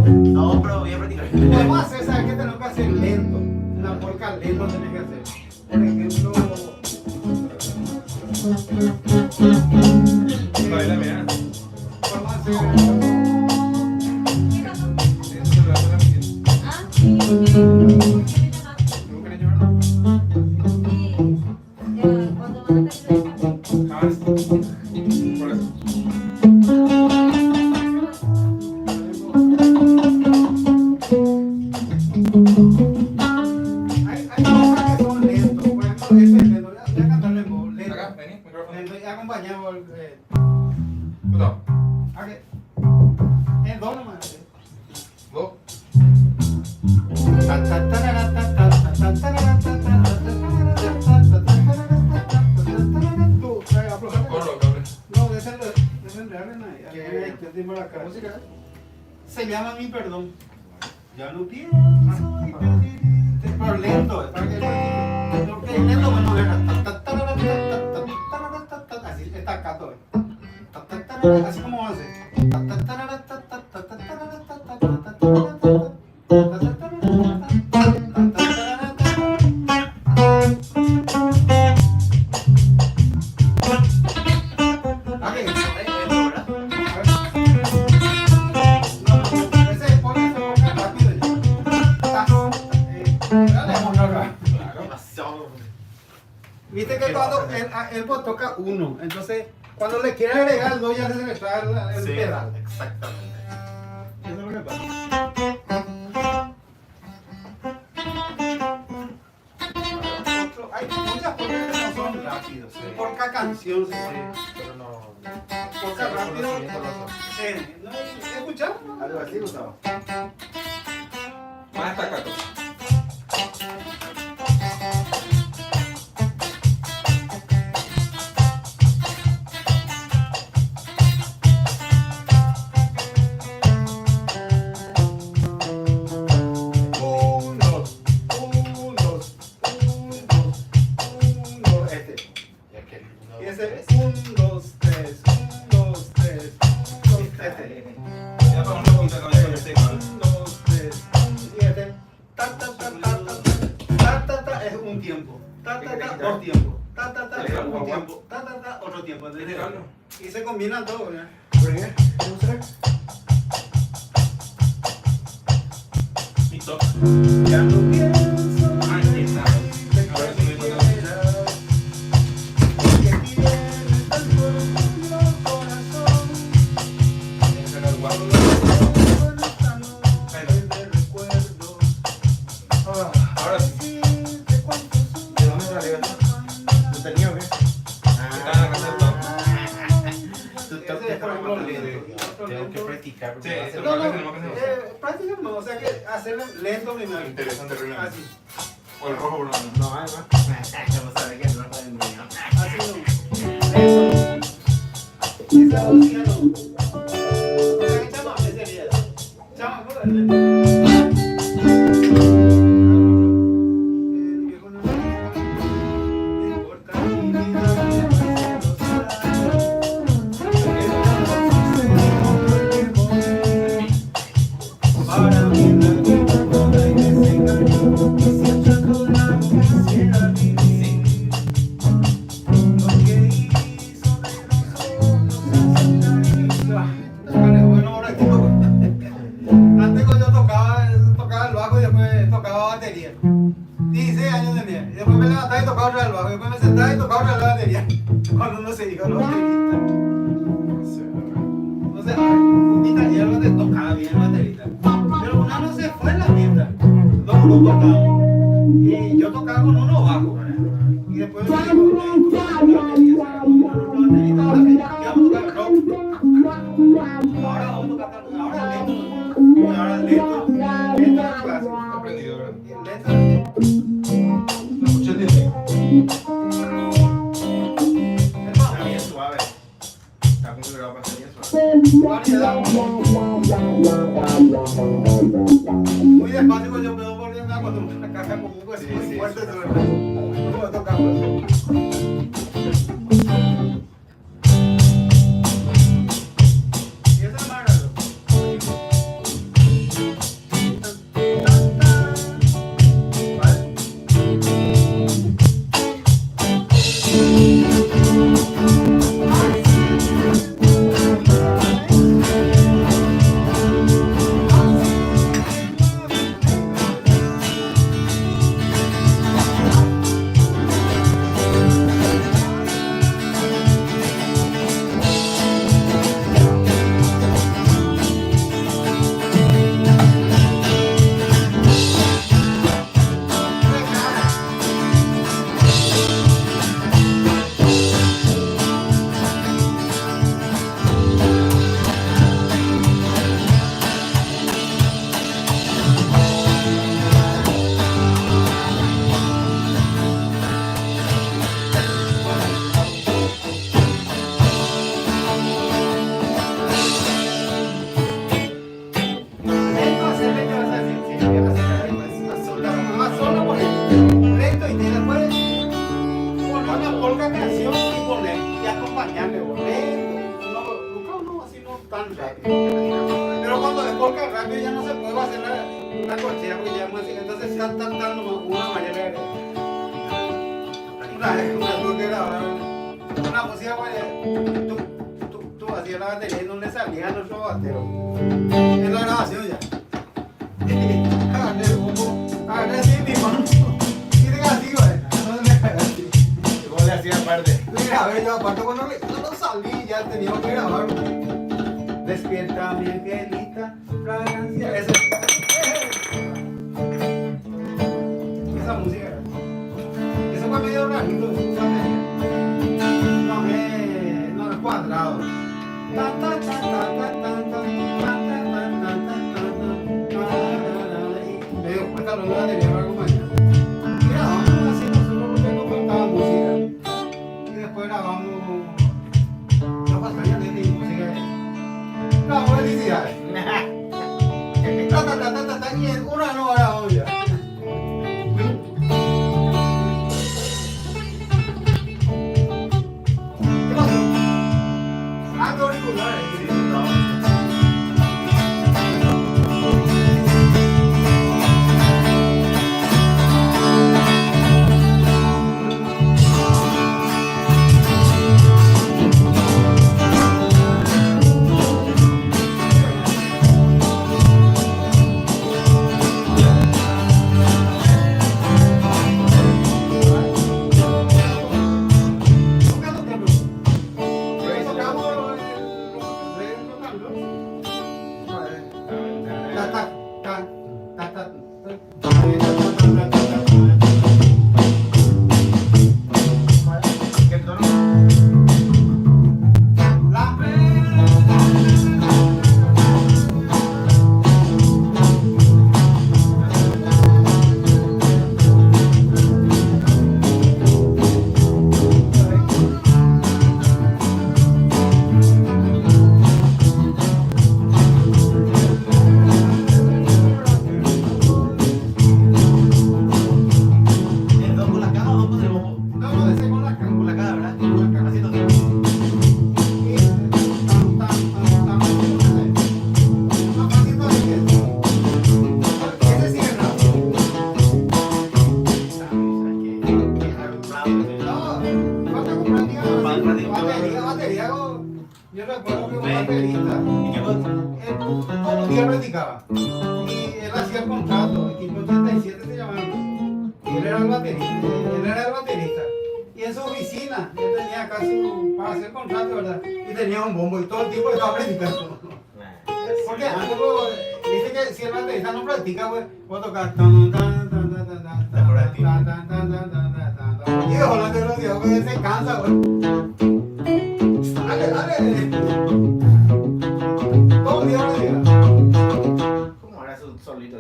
No, pero voy a practicar. Podemos hacer, ¿sabes qué tenemos que hacer? Lento. La polka lento tenés que hacer. Por ejemplo. Baila, mira. Vamos a hacer. Eso se lo hace la piel. Ah, sí. ¿Por qué viene más? ¿Tú querés llevarlo? Sí. Cuando van a terminar. Ah, sí. Por eso. Hay cosas que son lentos. Por ejemplo, ese es lento. Voy a cantarle lento. Acá, vení, micrófono. Lento y acompañado. No. ¿A qué? En do nomás. Go. Corro, cabrón. No, música se llama Mi Perdón. Ya no pienso y pedirte, pero lento, para que porque lento bueno era así está acá todo. Así como va a ser. Viste que cuando él pues toca uno, entonces cuando le quiere agregar el 2 ya se le está el Sí, pedal. exactamente. Eso es lo que pasa. Hay muchas cosas que no son rápidos. Por cada canción se Pero no. por cada rápido. ¿No escuchamos? Algo así, Gustavo. Más estacato. dos tiempos. Un tiempo. Otro tiempo. ¿Entendés? Y se combinan todos, ¿verdad? Y top. Ya no pienso Ah, sí, está. Ahora sí me quieras, porque tienes tan profundo corazón. Tienes que sacar el guapo. Con esta noche de recuerdos. Ahora sí. Te cuento ¿De dónde salió eso? ¿Lo tenía o qué? Está en la casa del top. Tu toque de trabajo tengo que practicar. Sí, porque eso va a No, ser- no, prácticamente no, o sea que hacerlo lento primero. Interesante, realmente. Así, O el rojo por lo menos. No, además. Vamos a ver que no está en mío. así no. Lento. Esa música no. O sea que chama, me sería. Chama, ¿cómo es? El viejo no me importa mi vida, demasiados años. Para mí la vida toda es desengaño, y si echando la quisiera vivir. Lo que hizo de nosotros es un cariño. Bueno, ahora digo, antes cuando yo tocaba el bajo y después tocaba batería. 16 años tenía. Y después me levantaba y tocaba otra vez el bajo. Y después me sentaba y tocaba otra vez la batería. Cuando uno se dijo, no, o sea, un guitarrero te tocaba bien la baterita. Pero una no se fue en la fiesta. Dos grupos estábamos. Y yo tocaba con uno bajo. ¿Verdad? Y después me dijo, la batería, ¿qué vamos a tocar? Rock. Ahora vamos a tocar, ahora lento. Y ahora lento, lento es clásico. Aprendido, ¿verdad? Lento. Lo escuché el día. Está bien suave. Está configurado para ser bien suave. Muy despacio cuando yo veo por dentro cuando una caja como un hueso muy fuerte suena. No me toca y esa es mala. Lento hacerle yo más solo por el lento y después poner una polka canción y poner y acompañarle lento. Nunca uno así no tan rápido. Pero cuando es polka rápido ya no se puede hacer la corchea porque ya es música. Entonces está nomás una manera de una tuve que grabar una música pues tú hacías la batería y no le salía a nuestro batero. En la grabación ya. Agarré el bombo, agarré así mi mano. Y le así, güey. No le así. ¿Cómo le hacía aparte? Le grabé yo aparte cuando no salí, ya teníamos que grabar. Despierta mi angelita, fragancia. Esa música. Eso fue medio rarito. No es cuadrado. Medio cuesta lo de la algo mañana. Y grabamos así nosotros porque nos faltaba música. Y después grabamos. No pasaría de ni música. Grabamos felicidades. Y en una no grabamos ya. ¿Qué pasó? Ah, auriculares. Y él hacía el contrato, equipo 87 se llamaba. Y él era el baterista. Y en su oficina, él tenía acá para hacer contrato, ¿verdad? Y tenía un bombo y todo el tiempo estaba practicando. Porque antes, dice que si el baterista no practica, pues, puedo tocar tan, tan, tan, tan, tan, tan, tan, tan, tan, tan, tan, tan, tan, tan. Y de volante los dios, pues, se cansa, pues. Dale, dale. Todo el día lo diga. ¿Cómo era su solito?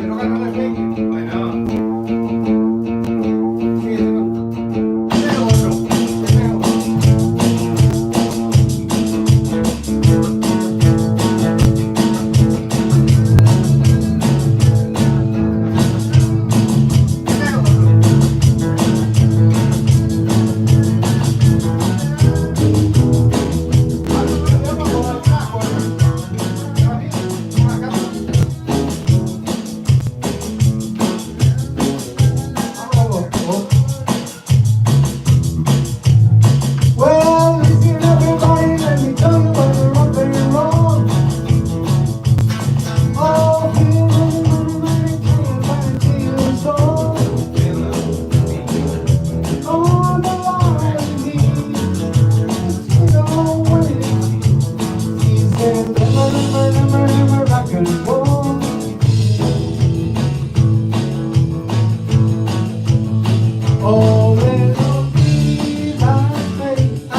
Rock and Roll Fake. Bueno, Sí, ese no. Ese es otro. Ese es otro. Ese es otro. Well, listen everybody, let me tell you about the rock and roll. Oh, feel the soul. Oh, the life you know what it is. He said, never rock and roll. Oh, melodies I play.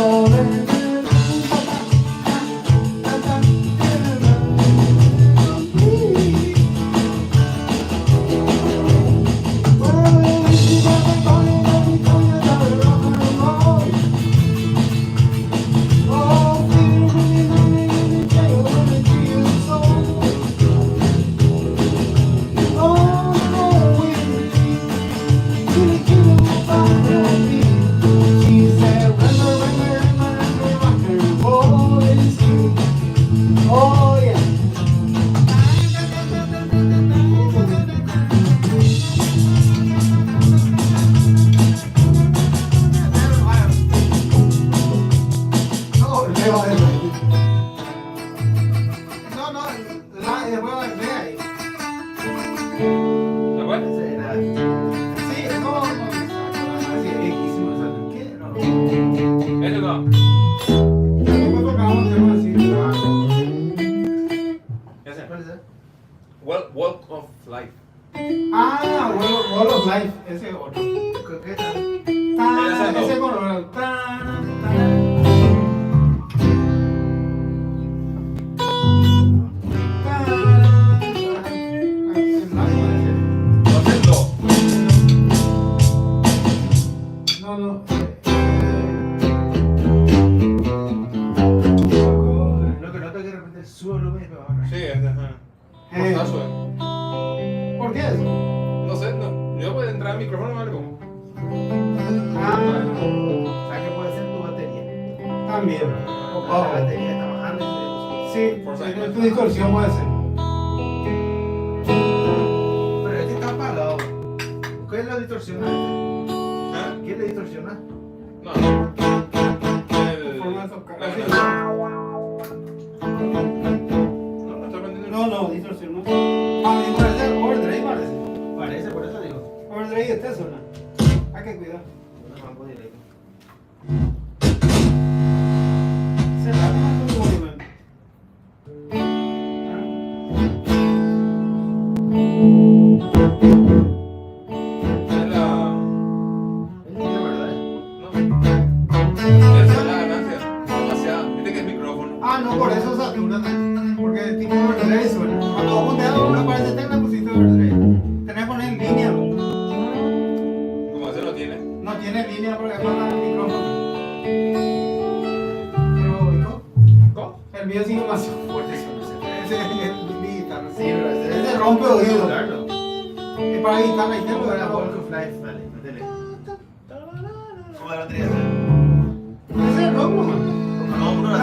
Oh, Oh yeah. No, le va a decir. No, no, después va a ver ahí. ¿La cual? Sí, no, así es viejísimo, ¿sabes qué? No. Ese no. Después tocamos temas así, Ese. ¿cuál es ese? Walk of Life. Ah, Wall of Life, ese es otro. ¿Qué tal? Ese con No sé, no. No, no. Lo que noto es que de repente el suelo me baja. Sí, es ajá. Portazo, ¿Por qué eso? No sé, no. Yo puedo entrar al micrófono o algo. Ah, O sea, que puede ser tu batería. también. La batería está bajando y Sí, tu distorsión puede ser. pero este está apagado. ¿Qué le distorsiona? ¿Ah? ¿Quién le distorsiona? No, no. Forma de tocar. No, no estoy aprendiendo. No, distorsión no. A mí parece Overdrive, parece. Parece, por eso digo. Overdrive este suena. Hay que cuidar. No mambo directo. Se va con tu volumen. Es la. Es lindo, ¿verdad? No. Esa es la ganancia. Demasiado. Viste que es micrófono. Ah, no, por eso satura. Porque el tipo de Overdrive suena. Cuando vos ponteas uno parece tener una cosita de Overdrive. Tenés que poner en línea, ¿no? Como ese no tiene. No tiene línea porque es para el micrófono. Pero, ¿no? ¿Cómo? El mío sigue más fuerte. Ese es el guitarra. Sí, pero Ese rompe oído. Claro. Es para guitarra y tengo Ahora la Walk of Life, dale, métele. ¿Cómo la batería? Ese es rock, man. No, uno la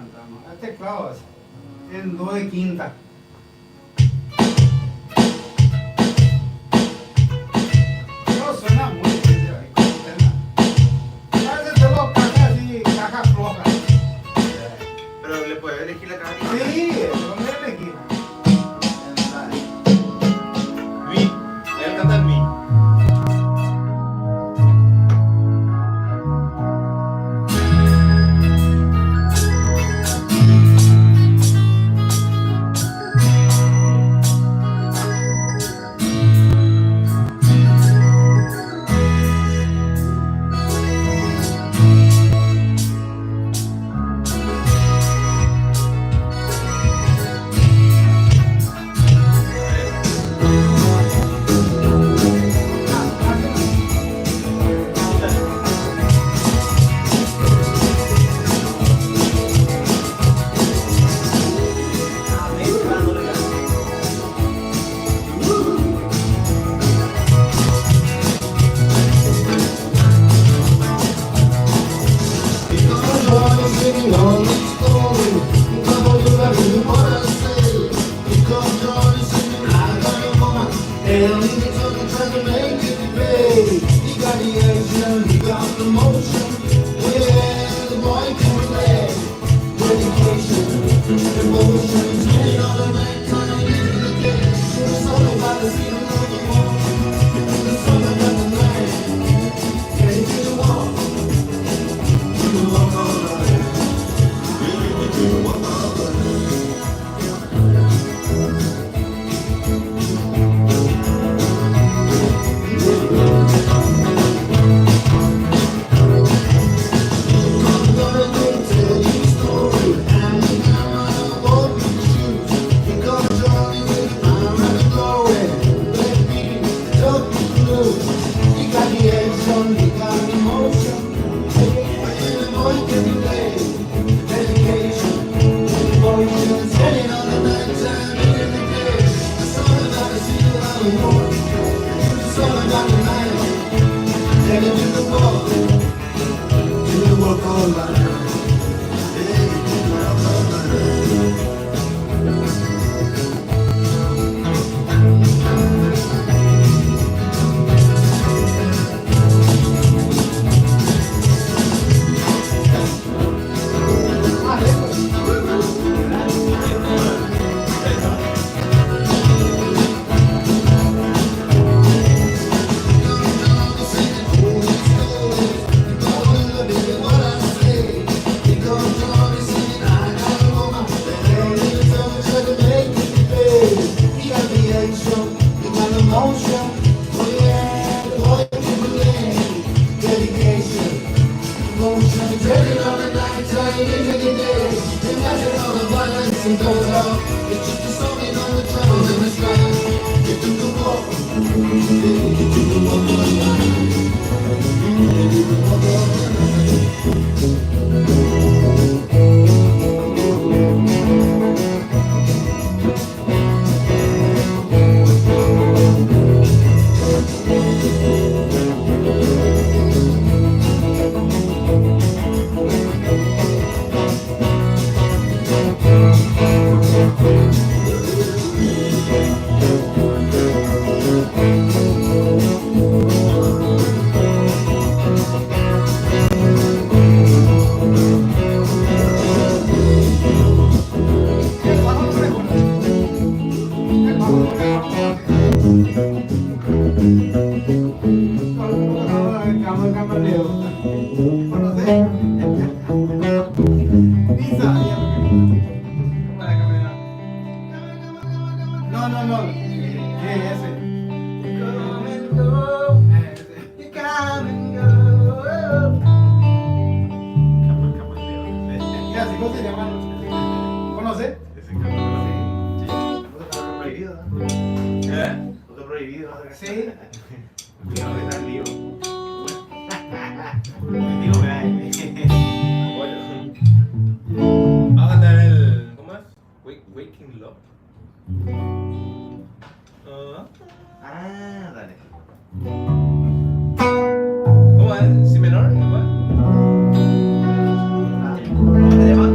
cantamos. El teclado es en do de quinta. No suena muy difícil ahí. A veces te lo caja así, caja floja. Pero le puedes elegir la caja. Sí, eso me elegí. Mi. Él canta el mi. No, no, no. Ese. Y así no se llama. ¿Conoce? Ese canto prohibido, ¿no? ¿Eh? Otro prohibido. Sí. Cuidado que está en vivo. Digo, vea. Vamos a cantar el. ¿Cómo es? Waking Love. Dale. ¿Cómo es? ¿Si menor? ¿Igual? ¿Cómo te llamas?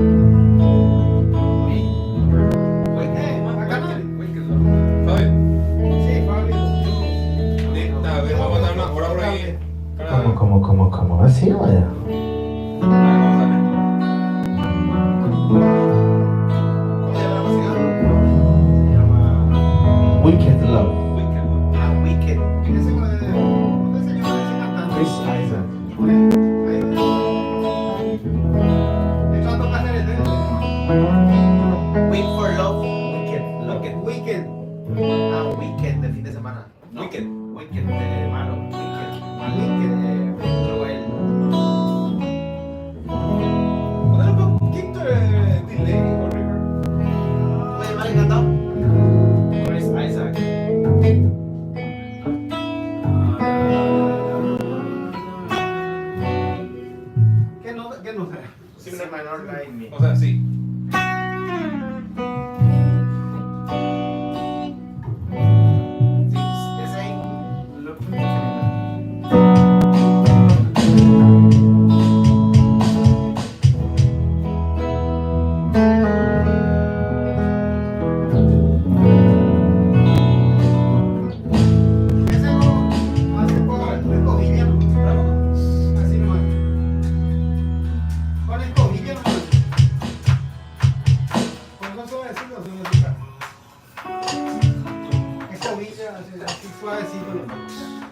No, su música. Esta brilla así suavecito lo toco.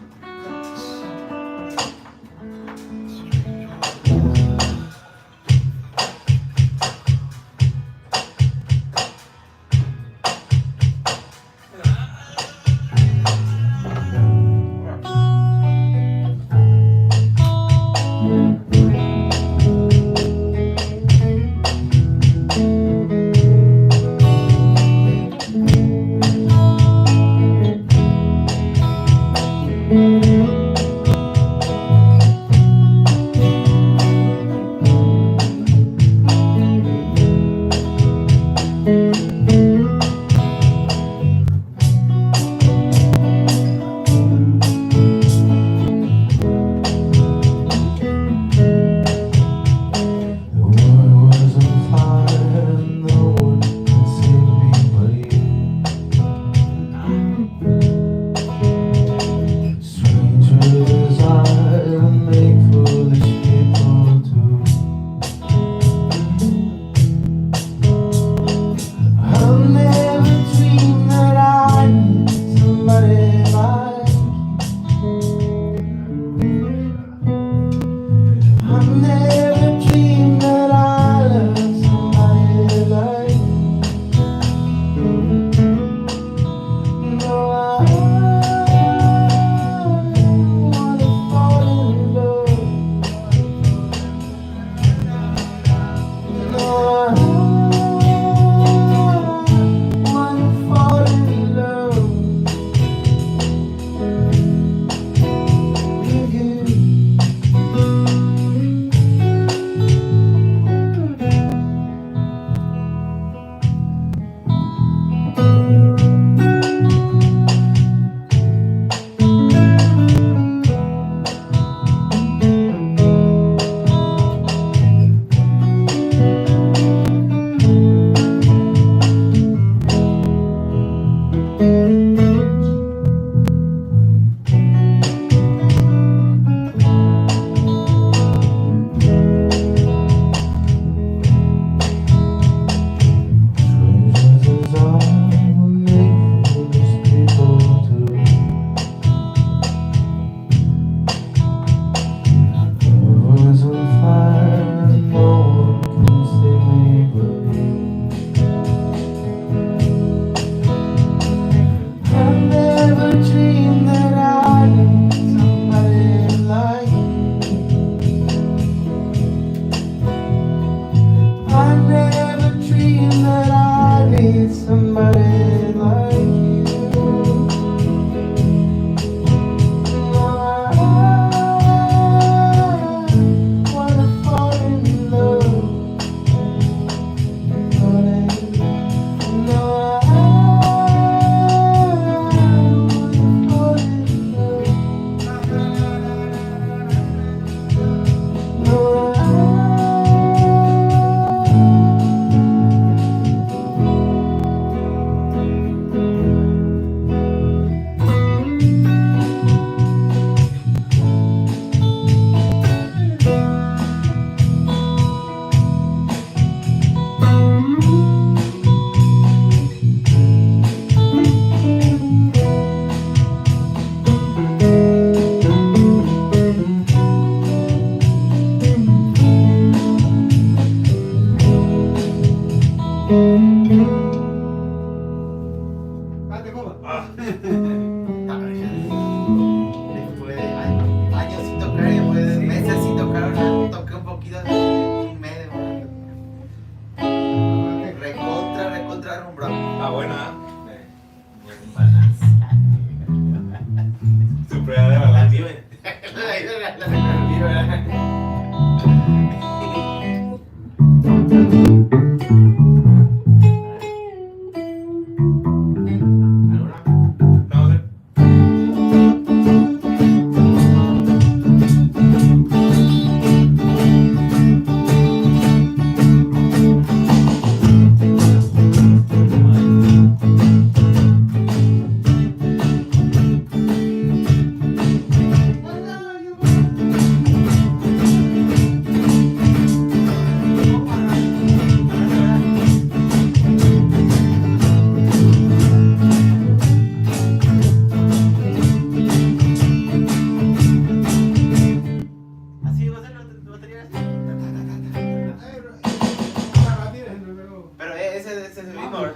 ese ritmo ahora.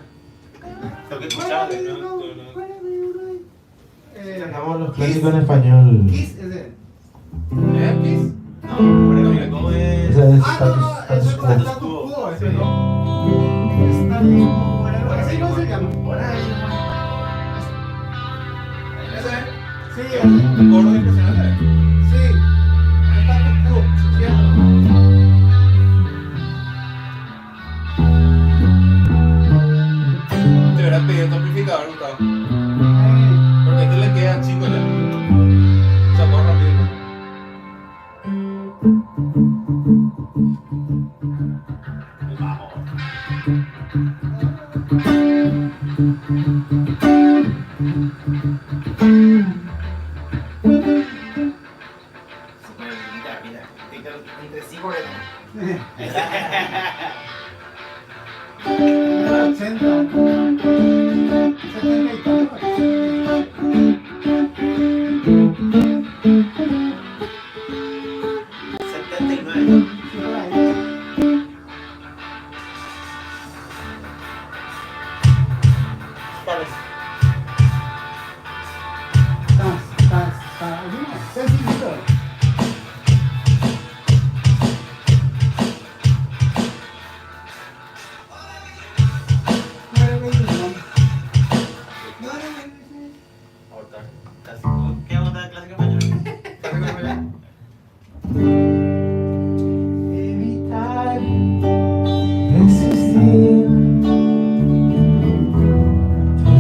Tengo que escucharlo. Cantamos los clásicos en español. Kiss es de. ¿Eh? Kiss? No, pero el go es. Esa es Ah, no, status eso es quo. status quo, ese no. Status quo, así no se llama. Ese es. Sí, El coro es impresionante. sí. Status quo, ¿cierto? Te hubieras pedido tu amplificador, Gustavo. Porque a este le queda chico ya. Se apagó rápido. Entre 5 retos. 80. 70 y tanto. 79. Sí, por ahí. ¿Cuál es? Sencillito. ¿Qué vamos a dar clásico español? Evitar existir. Tú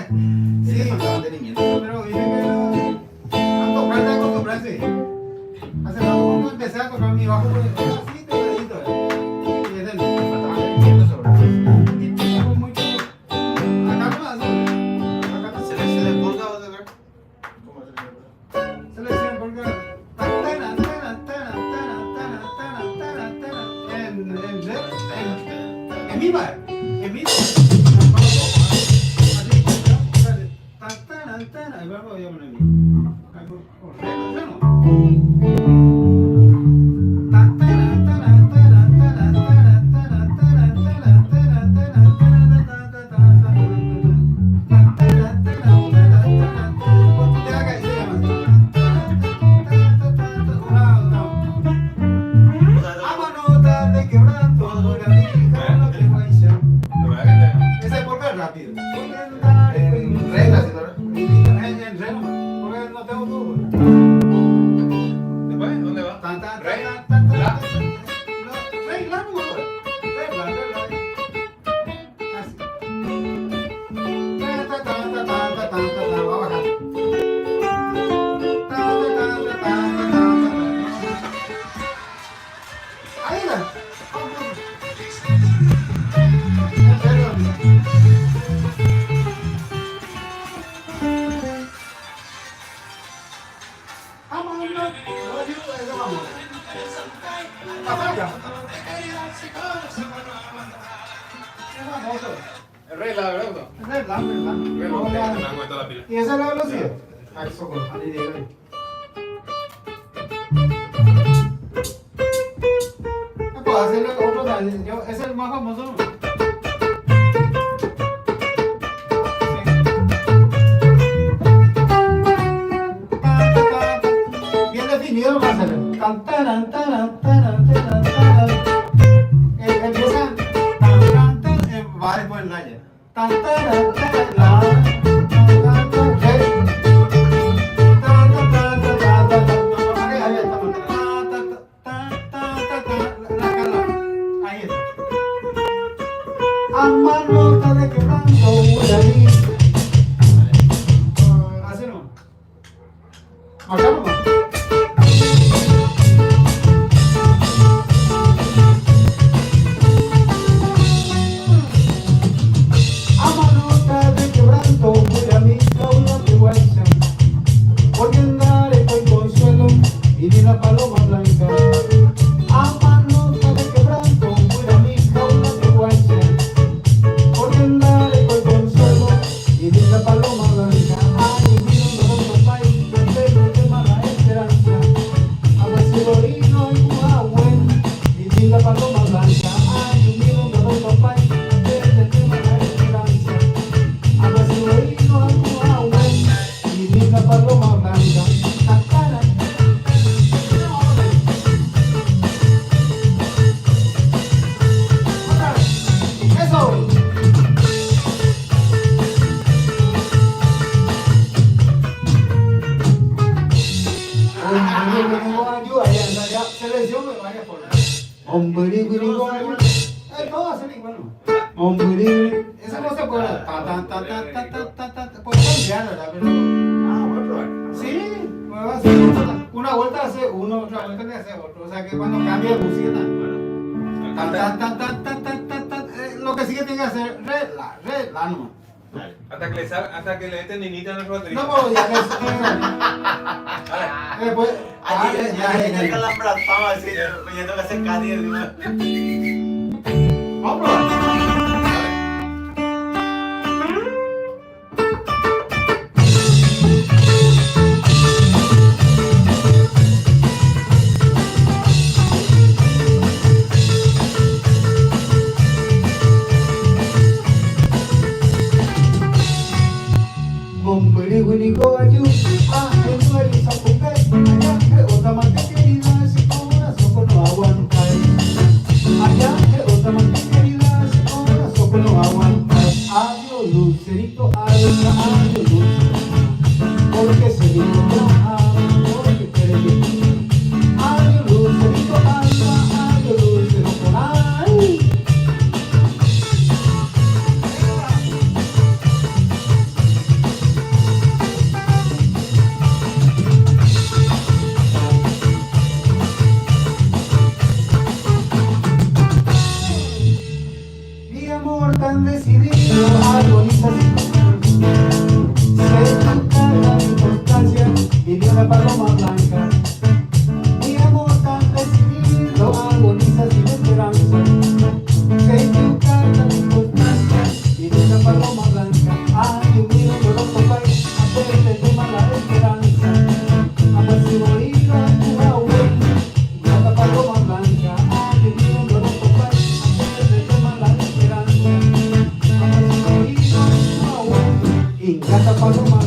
Sí, falta mantenimiento. Pero dije que a tocar de acostumbrarse. Hace rato cuando empecé a tocar mi bajo, pues era así, pegadito. Y es el que falta mantenimiento sobre todo. Y tengo mucho. Acá no más, acá no. Selección de polka o de ver. ¿Cómo es el Selección porque en mi bar, en mi ese es porque es rápido. En reglas y todo. En remo, porque no tengo fútbol. Después, ¿dónde va? Tan, tan, Re, tan, tan, tan, la. tan. No, re, la no me acuerdo. Re, la. Así. Ta, ta, ta, ta, ta, ta, ta, ta, va bajando. Ta, ta, ta, ta, ta, ta, ta, ta. Ahí está. En serio. Vámonos. Eso vamos. Pasa acá. Es famoso. El rey, la verdad, ¿no? Ese es la verdad. Me han cuento la pila. ¿Y esa es la velocidad? Ah, eso con ahí de ahí. No puedo hacerle otro también. Ese es el más famoso. ¿No? Bien definido lo va a hacer. Tan, taran, taran, taran, taran, taran. Empieza tan, tan, tan, va después en raya. Tan, taran, taran, la, tan, tan, tan, re. Tan, tan, tan, tan, tan, tan, tan. No, ahí está. Tan, tan, tan, tan, tan, la cala. Ahí está. A manota de quebrando guaraní. Así no. Acá nomás. Amanota de quebranto, guaraní, caula de guaycha. Porque andar estoy consuelo y ni la paloma blanca. Amanota de quebranto, guaraní, caula de guaycha. Porque andar estoy consuelo y ni la paloma blanca. Ay, mira un otro país, pero de mala esperanza. A ver si lo vino y buen y ni la paloma blanca. Ay, mira un otro país, pero de mala esperanza. A ver si lo vino y buen y ni la paloma blanca. Tacana. Otra vez. Eso. Selección me vaya por hombre, todo hacer igual, ¿no? Hombre, esa no se puede. Puede cambiar, ¿verdad? Pero. Ah, voy a probar. Sí, pues va a hacer una vuelta hace uno, otra vuelta le hace otro. O sea que cuando cambia de música, lo que sí que tiene que hacer, re, la nomás. Hasta que le den ninita en el batería. No, pero ya que después. Ya el calambra, vamos a decir, ya tengo que hacer cada día. Vamos a probar. Hombre, único ayuda, el duelo y zapuque, allá que otra más querida, ese corazón no aguanta. Allá que otra más querida, ese corazón no aguanta. Adiós, Lucerito, adiós, Lucerito, porque se vino con porque quiere vivir. Adiós, Lucerito, adiós, Lucerito, ay.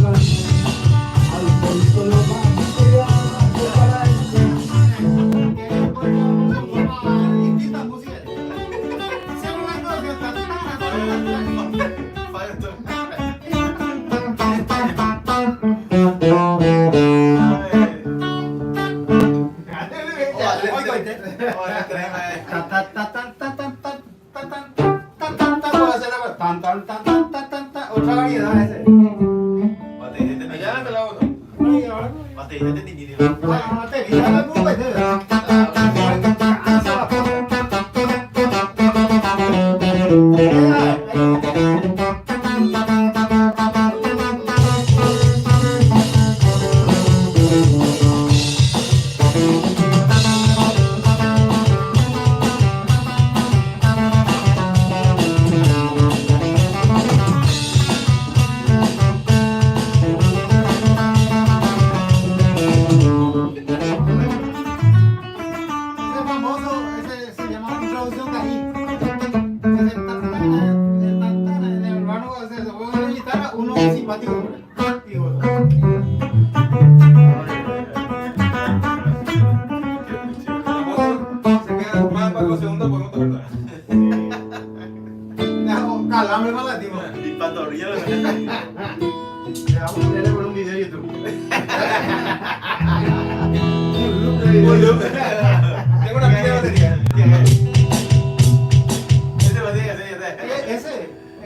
al pulso lo más se llama separación. Otra variedad ese. Allá te la hago. Ay, ahora no. Ah, te vi, dame un beso. Ese famoso, ese se llama introducción de ahí. El hermano se pone la guitarra, uno es simpático. Digo, Se queda más para los segundos por otra verdad. calambre relativo. Le vamos a ponerle por un video de YouTube. Tengo una pila de batería.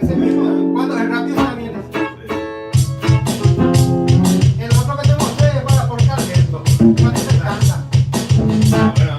Ese mismo, cuando es rápido también. El otro que te mostré es para portar esto. Cuando se cansa. Bueno.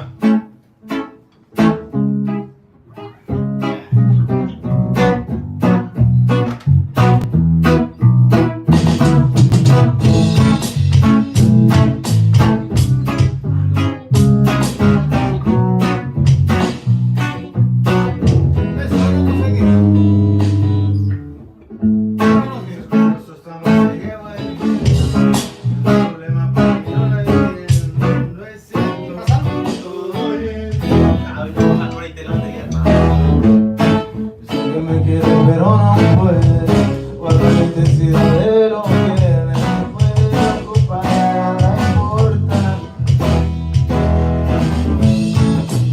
Sé que me quieres pero no puedes, guarda la intensidad de lo que eres, no puedes algo para nada importa.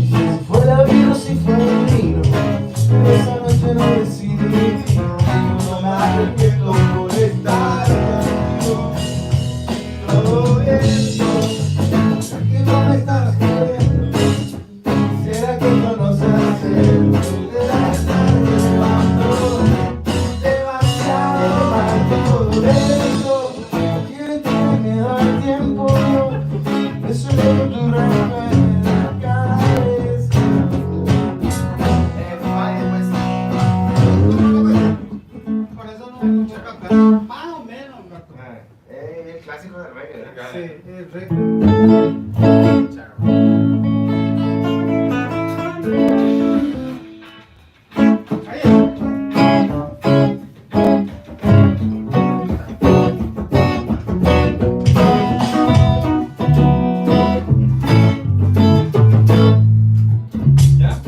Si fue la vida o si fue el vino, esa noche no decidí, no me arrepiento por estar contigo. Todo bien, sé que no me estás queriendo, quisiera que conoces el de las tardes cuando demasiado mal todo esto, no quiero tener al tiempo, eso es lo que tú recuerdas cada vez. Por eso no hay mucho cantar. Más o menos, gato. El clásico del reggae, ¿eh? Sí, el reggae. ¿Ya?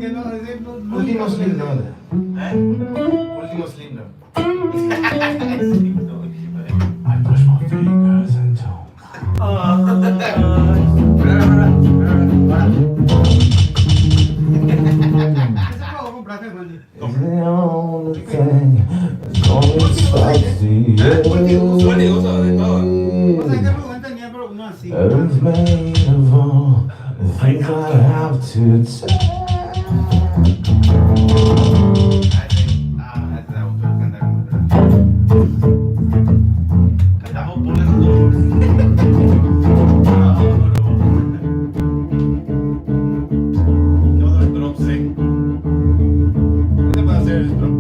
que no, ese no. Último Slipknot. Último Slipknot. I push my fingers and toes. Esa lo compraste, Juan. It's the only thing that's gonna stop the Último de todo. O sea, que end. Rubén tenía, pero uno así. Earth's made of all the things I have to tell. Cantamos por las dos. Yo del drop, sí. ¿Qué te puede hacer el drop?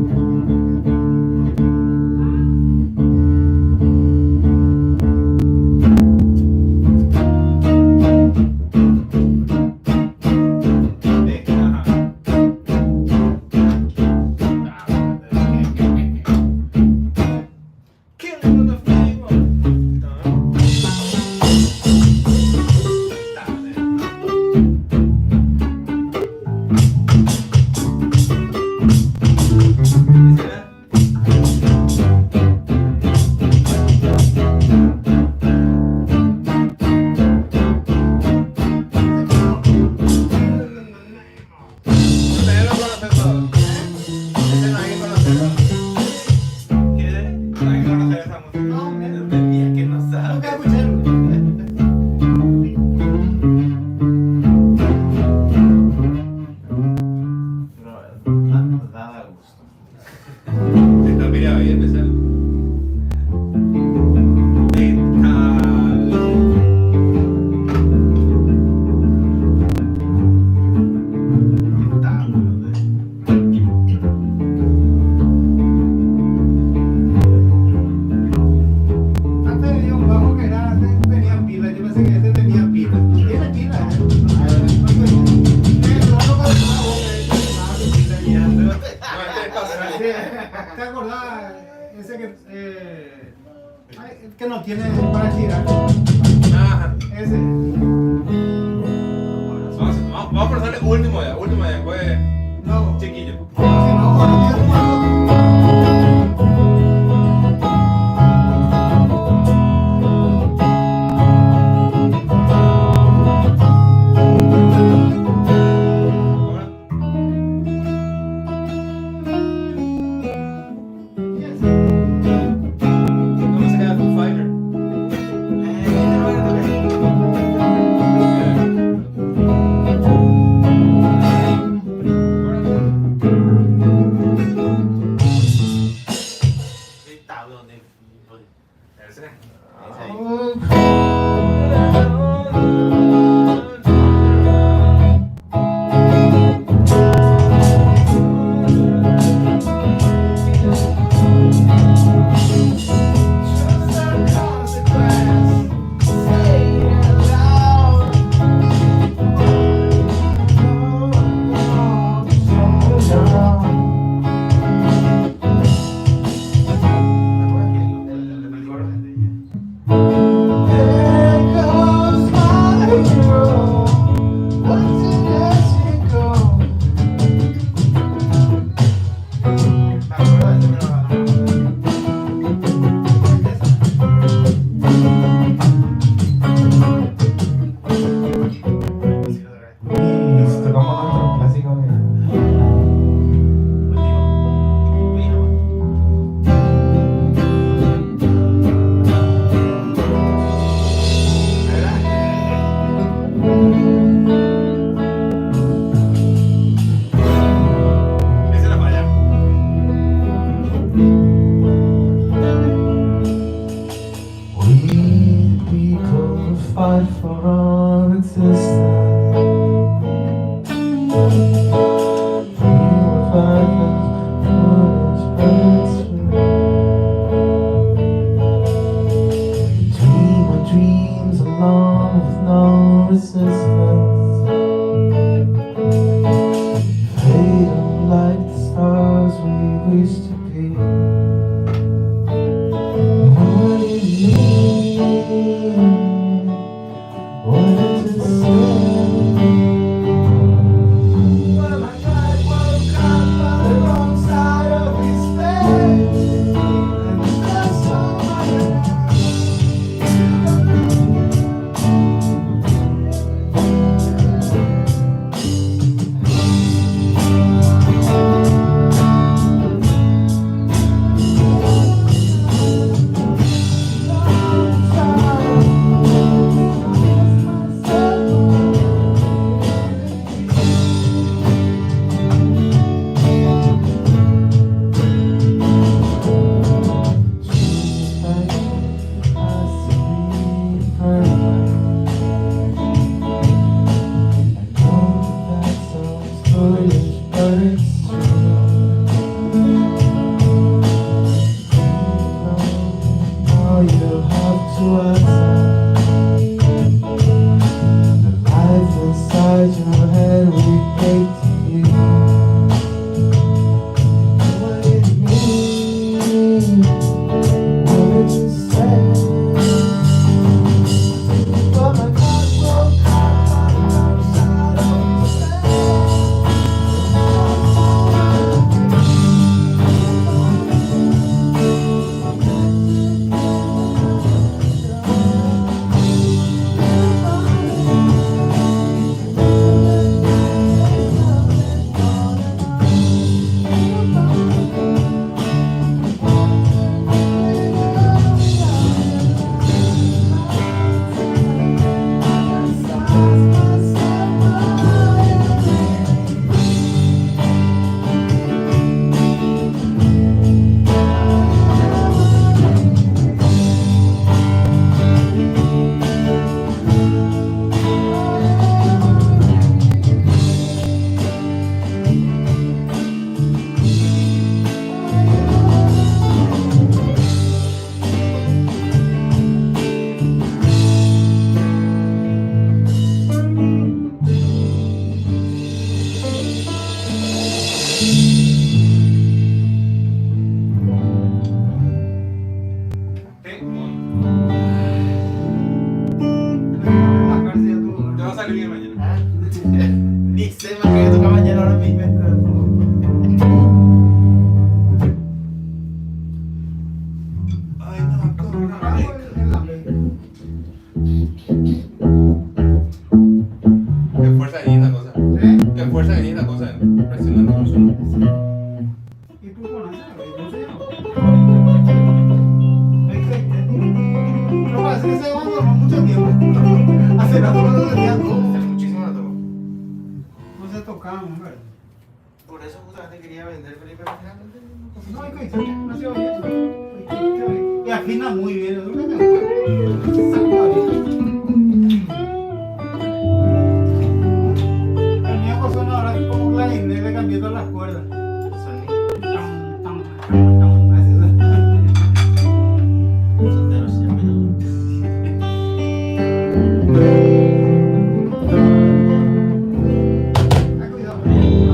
Nunca escucharon. Nada gusto. Está mirado ahí empezar. Antes tenía un bajo que era, antes tenía pila, yo pensé que este tenía pila. Tiene pila, ¿te acordás? Ese que, que no tiene para girar. Ajá. Ese. Vamos a pasarle último ya, después No. chiquillo. Si no, ahora tiene cuatro. ¿Cómo se queda Foo Fighter? Now you have to accept the life inside your head we gave to you. What it means, what it says. But my God broke out outside of Te va a salir bien mañana. Ni sé más que toca mañana ahora mismo. Ay, no, corre. Qué fuerza que tiene esta cosa. Qué fuerza que tiene esta cosa. Presionando mucho. ¿Y tú conoces? ¿No sé yo? No parece que se va a dormir mucho tiempo. Hace rato que no se veía todo. Hace muchísimo rato. No se tocaban, hombre. Por eso justamente quería vender Felipe, pero finalmente No, hay que no se oye. Y afina muy bien. Es lo que me gusta. El mío suena ahora como clarinete, le cambié todas las cuerdas. Tan, tan, tan, así es. solteros se llaman. Ay, cuidado,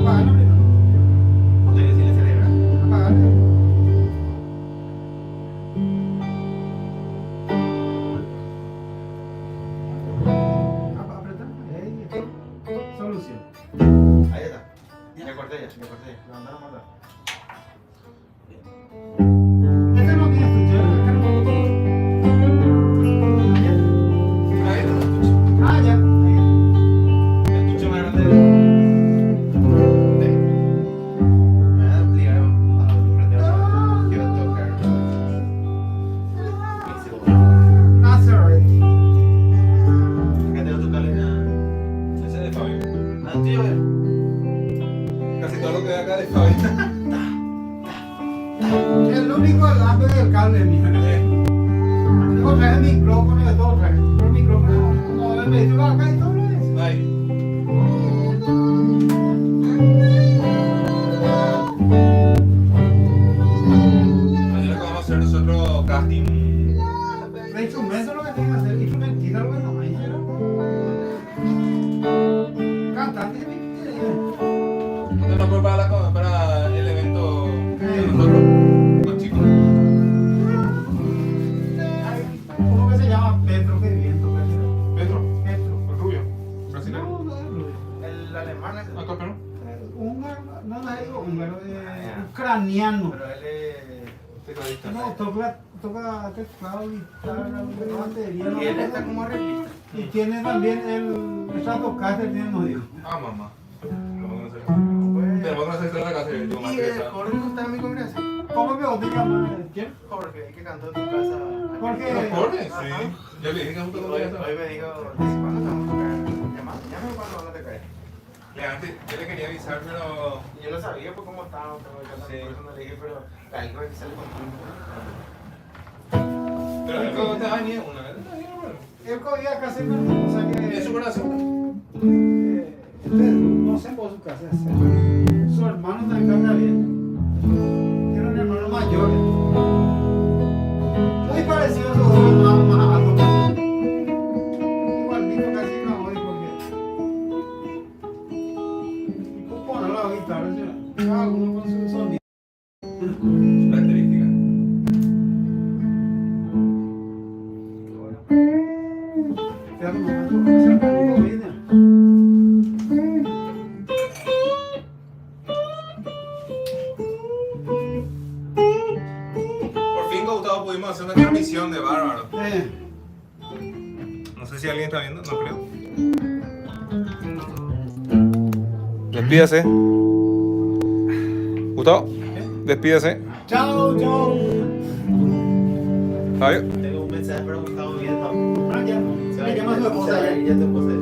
apágalo primero. ¿Usted que sí le celebra? Apágalo. Aprieta. Solución. Ahí está. Me corté ya. Le mandaron a matar. Este no tiene estuche, ¿verdad? Ahí está, lo escucho. Ah, ya. Ahí. El escucho más grande. Me van a obligar a aprender a quiero tocar. Nazareth. Acá tengo tu calidad. Ese es de Fabio. Ah, tío, Casi todo lo que ve acá es de Fabio. El único alambre del cable mío. Luego trae el micrófono y de todo trae. El micrófono como el medio acá y todo lo es. Ay. Mañana que vamos a hacer nosotros casting. De instrumento lo que tienen que hacer. Instrumentista lo que no hay. Cantante que tiene. No para el evento de nosotros, los chicos. Hay uno que se llama Pedro que viento. Pedro, Pedro. el rubio, brasileño. No, no es rubio. el alemán es. ¿Acá, pero? Húngaro, no digo húngaro, ucraniano. Pero él es tecladista. No, toca teclado, guitarra, batería. Y él está como arreglista. Y tiene también el Stratocaster, tiene no digo. Ah, mamá. Lo vamos a hacer. Bueno. Tenemos que hacer en la casa y yo más Y que el esa. Jorge no está en mi congregación. ¿Cómo que vos te llamas? ¿Quién? Jorge, el que cantó en tu casa. Jorge. ¿Los cornes? Ajá. Sí. Yo le dije que justo Hoy, cuando ya estaba. hoy me dijo, dice, ¿cuándo te vamos a tocar? Llámame cuando van a tocar. Antes, yo le quería avisar, pero. Y yo lo sabía por cómo estaba, pero yo Sí. por eso no le dije, pero algo que sale con Pero algo te va a venir una vez. Él cogía casi menos, o sea que. Es su corazón. La no sé por su casa. Su hermano también canta bien. Tiene un hermano mayor. Muy parecido a su hermano más alto. Igualito casi no hoy porque. Y tú pones la guitarra, cada uno con su sonido. Característica. Fíjate, mamá, tú vas a sacar un poquito. Por fin, Gustavo, pudimos hacer una transmisión de Bárbaro. Eh. No sé si alguien está viendo, no creo. Despídase. Gustavo, despídase. Chao, chao. Fabio. Tengo un mensaje para Gustavo viendo. Ah, ya. Se Me llama su esposa. ya tu esposa.